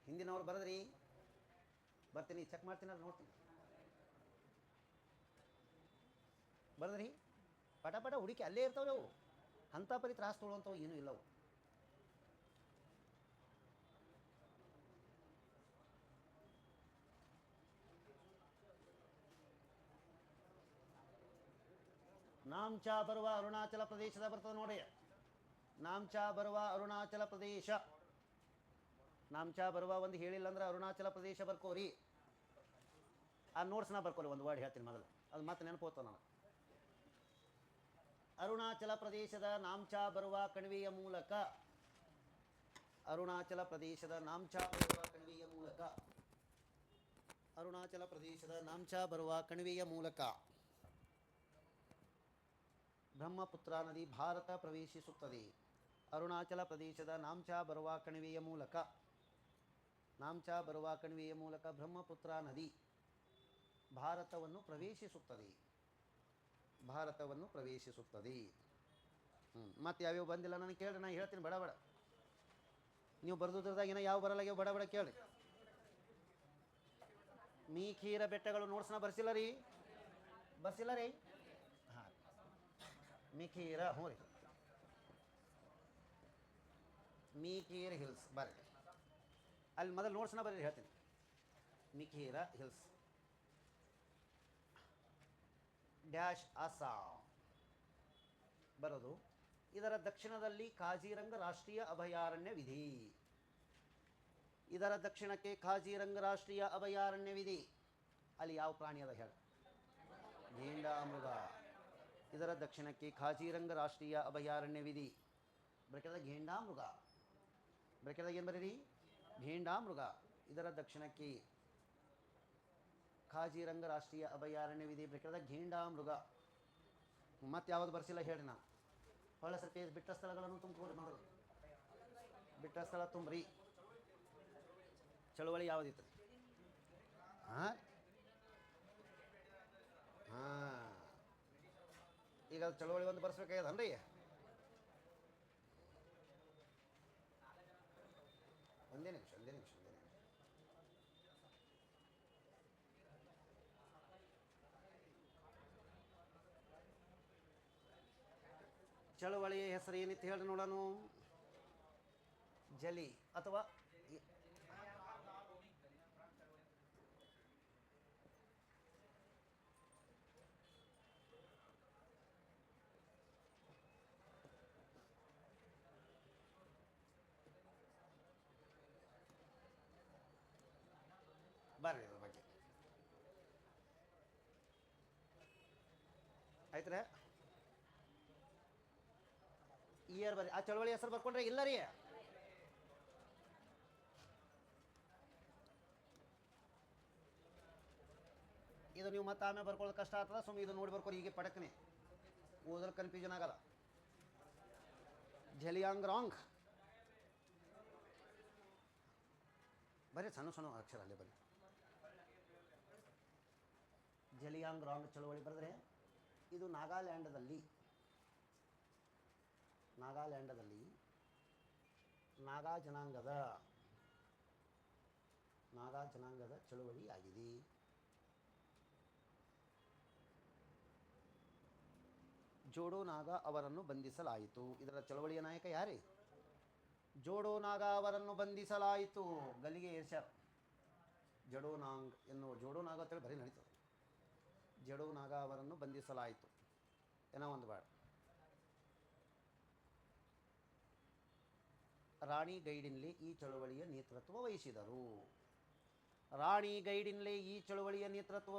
ಹಿಂದಿನವ್ರು ಬರದ್ರಿ, ಬರ್ತೀನಿ ಚೆಕ್ ಮಾಡ್ತೀನಿ, ಅದು ನೋಡ್ತೀನಿ. ಬರದ್ರಿ ಪಟ ಪಟ ಹುಡುಕಿ ಅಲ್ಲೇ ಇರ್ತಾವೆ ಅವು. ಅಂಥ ಪರಿ ತ್ರಾಸ ತೊಗೊಳ್ಳೋಂಥವು ಏನೂ ಇಲ್ಲವು. ನಾಮ್ಚಾ ಬರುವ ಅರುಣಾಚಲ ಪ್ರದೇಶದ ಬರ್ತದೆ ನೋಡಿ. ನಾಮ್ಚಾ ಬರುವ ಅರುಣಾಚಲ ಪ್ರದೇಶ. ನಾಮ್ಚಾ ಬರುವ ಒಂದು ಹೇಳಿಲ್ಲ ಅಂದ್ರೆ ಅರುಣಾಚಲ ಪ್ರದೇಶ ಬರ್ಕೋರಿ. ಆ ನೋಟ್ಸ್ನ ಬರ್ಕೊಳ್ಳಿ, ಒಂದು ವರ್ಡ್ ಹೇಳ್ತೀನಿ ಮೊದಲು, ಅದು ಮತ್ತೆ ನೆನಪು ಹೋಗ್ತಾವೆ ನಾನು. ಅರುಣಾಚಲ ಪ್ರದೇಶದ ನಾಮ್ಚಾ ಬರುವ ಕಣಿವೆಯ ಮೂಲಕ, ಅರುಣಾಚಲ ಪ್ರದೇಶದ ನಾಮ್ಚಾ ಬರುವ ಕಣಿವೆಯ ಮೂಲಕ, ಅರುಣಾಚಲ ಪ್ರದೇಶದ ನಾಮ್ಚಾ ಬರುವ ಕಣಿವೆಯ ಮೂಲಕ ಬ್ರಹ್ಮಪುತ್ರ ನದಿ ಭಾರತ ಪ್ರವೇಶಿಸುತ್ತದೆ. ಅರುಣಾಚಲ ಪ್ರದೇಶದ ನಾಮ್ಚಾ ಬರುವ ಕಣಿವೆಯ ಮೂಲಕ, ನಾಮ್ಚಾ ಬರುವ ಕಣಿವೆಯ ಮೂಲಕ ಬ್ರಹ್ಮಪುತ್ರ ನದಿ ಭಾರತವನ್ನು ಪ್ರವೇಶಿಸುತ್ತದೆ. ಭಾರತವನ್ನು ಪ್ರವೇಶಿಸುತ್ತದೆ. ಮತ್ತೆ ಯಾವ್ಯಾವ ಬಂದಿಲ್ಲ ನನಗೆ ಕೇಳ್ರಿ, ನಾನು ಹೇಳ್ತೀನಿ ಬಡ ಬಡ. ನೀವು ಬರೆದುದ್ರದಾಗ ಏನೋ ಯಾವ ಬರಲಾಗ್ಯಾವ ಬಡ ಬಡ ಕೇಳ್ರಿ. ಮೀಖೀರ ಬೆಟ್ಟಗಳು ನೋಟ್ಸ್ನ ಬರ್ಸಿಲ್ಲ ರೀ, ಬರ್ಸಿಲ್ಲ ರೀ. ಹಾಂ, ಮಿಖೀರ, ಹ್ಞೂ ರೀ, ಮಿಖೀರ್ ಹಿಲ್ಸ್ ಬರ್ರಿ. ಅಲ್ಲಿ ಮೊದಲು ನೋಟ್ಸ್ನ ಬರ್ರಿ, ಹೇಳ್ತೀನಿ. ಮಿಖೀರ ಹಿಲ್ಸ್ ಡ್ಯಾಶ್ ಅಸ್ಸಾಂ ಬರೋದು. ಇದರ ದಕ್ಷಿಣದಲ್ಲಿ ಕಾಜಿರಂಗ ರಾಷ್ಟ್ರೀಯ ಅಭಯಾರಣ್ಯವಿದೆ. ಇದರ ದಕ್ಷಿಣಕ್ಕೆ ಕಾಜಿರಂಗ ರಾಷ್ಟ್ರೀಯ ಅಭಯಾರಣ್ಯವಿದೆ. ಅಲ್ಲಿ ಯಾವ ಪ್ರಾಣಿ ಅದ ಹೇಳಿ? ಘೇಂಡಾಮೃಗ. ಇದರ ದಕ್ಷಿಣಕ್ಕೆ ಕಾಜಿರಂಗ ರಾಷ್ಟ್ರೀಯ ಅಭಯಾರಣ್ಯವಿದೆ. ಬ್ರಕೆದ ಘೇಂಡಾಮೃಗ, ಬ್ರಕೆದಾಗ ಏನು ಬರೀರಿ? ಘೇಂಡಾಮೃಗ. ಇದರ ದಕ್ಷಿಣಕ್ಕೆ ಕಾಜಿರಂಗ ರಾಷ್ಟ್ರೀಯ ಅಭಯಾರಣ್ಯವಿದೆ. ಬ್ರಕೆದ ಘೇಂಡಾಮೃಗ. ಮತ್ತೆ ಯಾವುದು ಬರ್ಸಿಲ್ಲ ಹೇಳ್ರಿ. ನಾನು ಹೊಳ್ಳ ಸರ್ತಿ ಬಿಟ್ಟ ಸ್ಥಳಗಳನ್ನು ತುಂಬ್ಕೊಡ್ರಿ. ಮೊದಲು ಬಿಟ್ಟ ಸ್ಥಳ ತುಂಬ್ರಿ. ಚಳುವಳಿ ಯಾವುದಿತ್ತು? ಹಾಂ ಹಾಂ, ಈಗ ಚಳುವಳಿ ಒಂದು ಬರ್ಸ್ಬೇಕಾಗ್ಯದನ್ರಿ. ಒಂದೇ ನಿಮಿಷ. ಚಳುವಳಿಯ ಹೆಸರು ಏನಿತ್ತು ಹೇಳಿ ನೋಡೋಣ. ಜಲಿ ಅಥವಾ ಬರ್ರಿ ಅದ್ರ ಬಗ್ಗೆ ಆಯ್ತರ. ಇಯರ್ ಬರ್ರಿ. ಆ ಚಳವಳಿ ಹೆಸರು ಬರ್ಕೊಂಡ್ರೆ ಇಲ್ಲ ರೀ. ಇದು ನೀವು ಮತ್ತೆ ಆಮೇಲೆ ಬರ್ಕೊಳ್ಳೋದು ಕಷ್ಟ ಆಗ್ತದ. ಸುಮ್ಮನೆ ಇದು ನೋಡಿ ಬರ್ಕೊರಿ. ಹೀಗೆ ಪಡಕ್ನೆ ಓದ್ರ ಕನ್ಫ್ಯೂಷನ್ ಆಗಲ್ಲ. ಝೆಲಿಯಾಂಗ್ರಾಂಗ್ ಬರೀ ಸಣ್ಣ ಸಣ್ಣ ಅಕ್ಷರ ಅಲ್ಲೇ ಬರೀ. ಜಲಿಯಾಂಗ್ ರಾಂಗ್ ಚಳುವಳಿ ಬರೆದ್ರೆ ಇದು ನಾಗಾಲ್ಯಾಂಡದಲ್ಲಿ ನಾಗಾ ಜನಾಂಗದ ಚಳುವಳಿ ಆಗಿದೆ. ಜೋಡೋ ನಾಗಾ ಅವರನ್ನು ಬಂಧಿಸಲಾಯಿತು. ಇದರ ಚಳವಳಿಯ ನಾಯಕ ಯಾರೇ? ಜೋಡೋ ನಾಗಾ ಅವರನ್ನು ಬಂಧಿಸಲಾಯಿತು. ಗಲ್ಲಿಗೆ ಏರ್ಸ್ಯಾರ. ಜಡೋ ನಾಗ ಅಂತೇಳಿ ಬರೀ ನಡೀತದೆ. ಜಡೋ ನಾಗಾ ಅವರನ್ನು ಬಂಧಿಸಲಾಯಿತು. ಏನೋ ಒಂದು ಬೇಡ. ರಾಣಿ ಗೈಡಿನ್ಲೆ ಈ ಚಳುವಳಿಯ ನೇತೃತ್ವ ವಹಿಸಿದರು. ರಾಣಿ ಗೈಡಿನ್ಲೆ ಈ ಚಳುವಳಿಯ ನೇತೃತ್ವ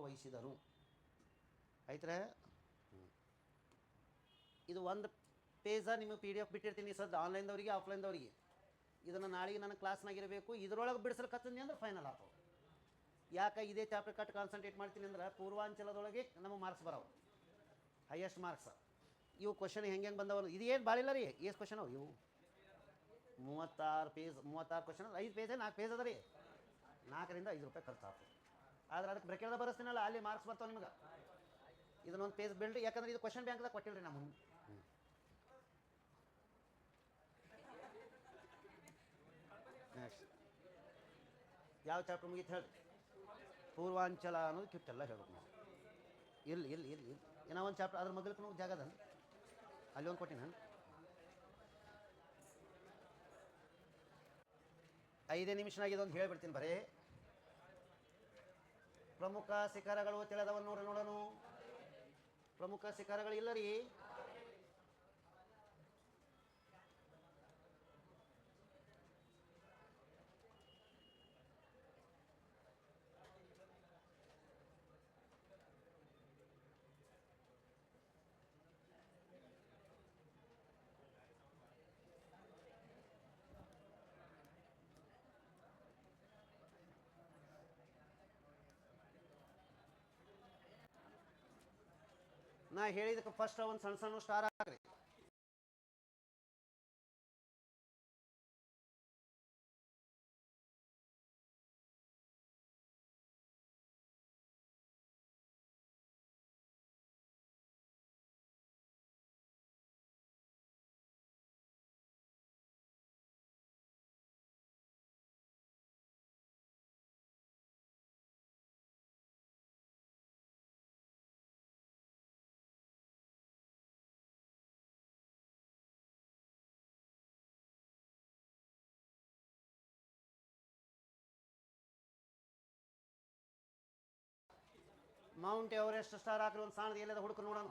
ವಹಿಸಿದರು. ಆಯ್ತರೆ, ಇದು ಒಂದು ಪೇಜ ನಿಮಗೆ PDF ಬಿಟ್ಟಿರ್ತೀನಿ ಸದ್ದು, ಆನ್ಲೈನ್ದವರಿಗೆ ಆಫ್ಲೈನ್ದವರಿಗೆ. ಇದನ್ನು ನಾಳೆಗೆ ನನ್ನ ಕ್ಲಾಸ್ನಾಗಿರಬೇಕು. ಇದರೊಳಗೆ ಬಿಡಿಸಲ್ಕತ್ತೀನಿ ಅಂದ್ರೆ ಫೈನಲ್ ಆಗ್ತವೆ. ಯಾಕೆ ಇದೇ ಚಾಪ್ಟರ್ ಕಟ್ ಕಾನ್ಸಂಟ್ರೇಟ್ ಮಾಡ್ತೀನಿ ಅಂದ್ರೆ ಪೂರ್ವಾಂಚಲದೊಳಗೆ ನಮಗೆ ಮಾರ್ಕ್ಸ್ ಬರೋವು, ಹೈಯೆಸ್ಟ್ ಮಾರ್ಕ್ಸ್. ಇವು ಕ್ವಶನ್ ಹೆಂಗೆ ಬಂದವ, ಇದು ಏನು ಭಾಳಿಲ್ಲ ರೀ. ಎಷ್ಟು ಕ್ವಶನ್ ಅವು ಇವು? 36 ಕ್ವಶನ್, 5 ಪೇಜ್ 4 ಪೇಜ್ ಅದ ರೀ. 4 ರಿಂದ 5 ರೂಪಾಯಿ ಖರ್ಚು ಆಗ್ತದೆ. ಆದ್ರೆ ಅದಕ್ಕೆ ಬ್ರೆಕೆಟ್ದ ಬರೆಸ್ತೀನಲ್ಲ, ಅಲ್ಲಿ ಮಾರ್ಕ್ಸ್ ಬರ್ತಾವೆ ನಿಮ್ಗೆ. ಇದನ್ನೊಂದು ಪೇಜ್ ಬಿಲ್ಡ್, ಯಾಕಂದ್ರೆ ಇದು ಕ್ವಶನ್ ಬ್ಯಾಂಕ್ದಾಗ ಕೊಟ್ಟಿಲ್ಲ ರೀ. ನಮ್ಮ ನೆಕ್ಸ್ಟ್ ಯಾವ ಚಾಪ್ಟರ್ ಮುಗಿತು ಹೇಳಿ? ಪೂರ್ವಾಂಚಲ ಅನ್ನೋದು ಕಿಟ್ಟೆಲ್ಲ ಹೇಳ್ಬೇಕು ನಾವು. ಇಲ್ಲಿ ಏನೋ ಒಂದು ಚಾಪ್ಟರ್ ಅದ್ರ ಮಗ್ಲಕ್ಕೆ ಜಾಗದ ಅಲ್ಲಿ ಒಂದು ಕೊಟ್ಟಿನಿ ನಾನು. 5 ನಿಮಿಷನಾಗ ಇದೊಂದು ಹೇಳಿಬಿಡ್ತೀನಿ ಬರೀ. ಪ್ರಮುಖ ಶಿಖರಗಳು ತಿಳಿದವನ್ನು ನೋಡೋಣ. ಪ್ರಮುಖ ಶಿಖರಗಳು ಇಲ್ಲ ರೀ. ನಾ ಹೇಳಿದಕ್ಕೆ ಫಸ್ಟ್ ಒಂದು ಸಣ್ಣ ಸ್ಟಾರ್ ಹಾಕ್ರಿ. ಮೌಂಟ್ ಎವರೆಸ್ಟ್ ಸ್ಟಾರ್ ಹಾಕ್ರಿ. ಒಂದು ಸಣ್ಣದು ಎಲ್ಲದ ಹುಡುಕ ನೋಡೋಣ.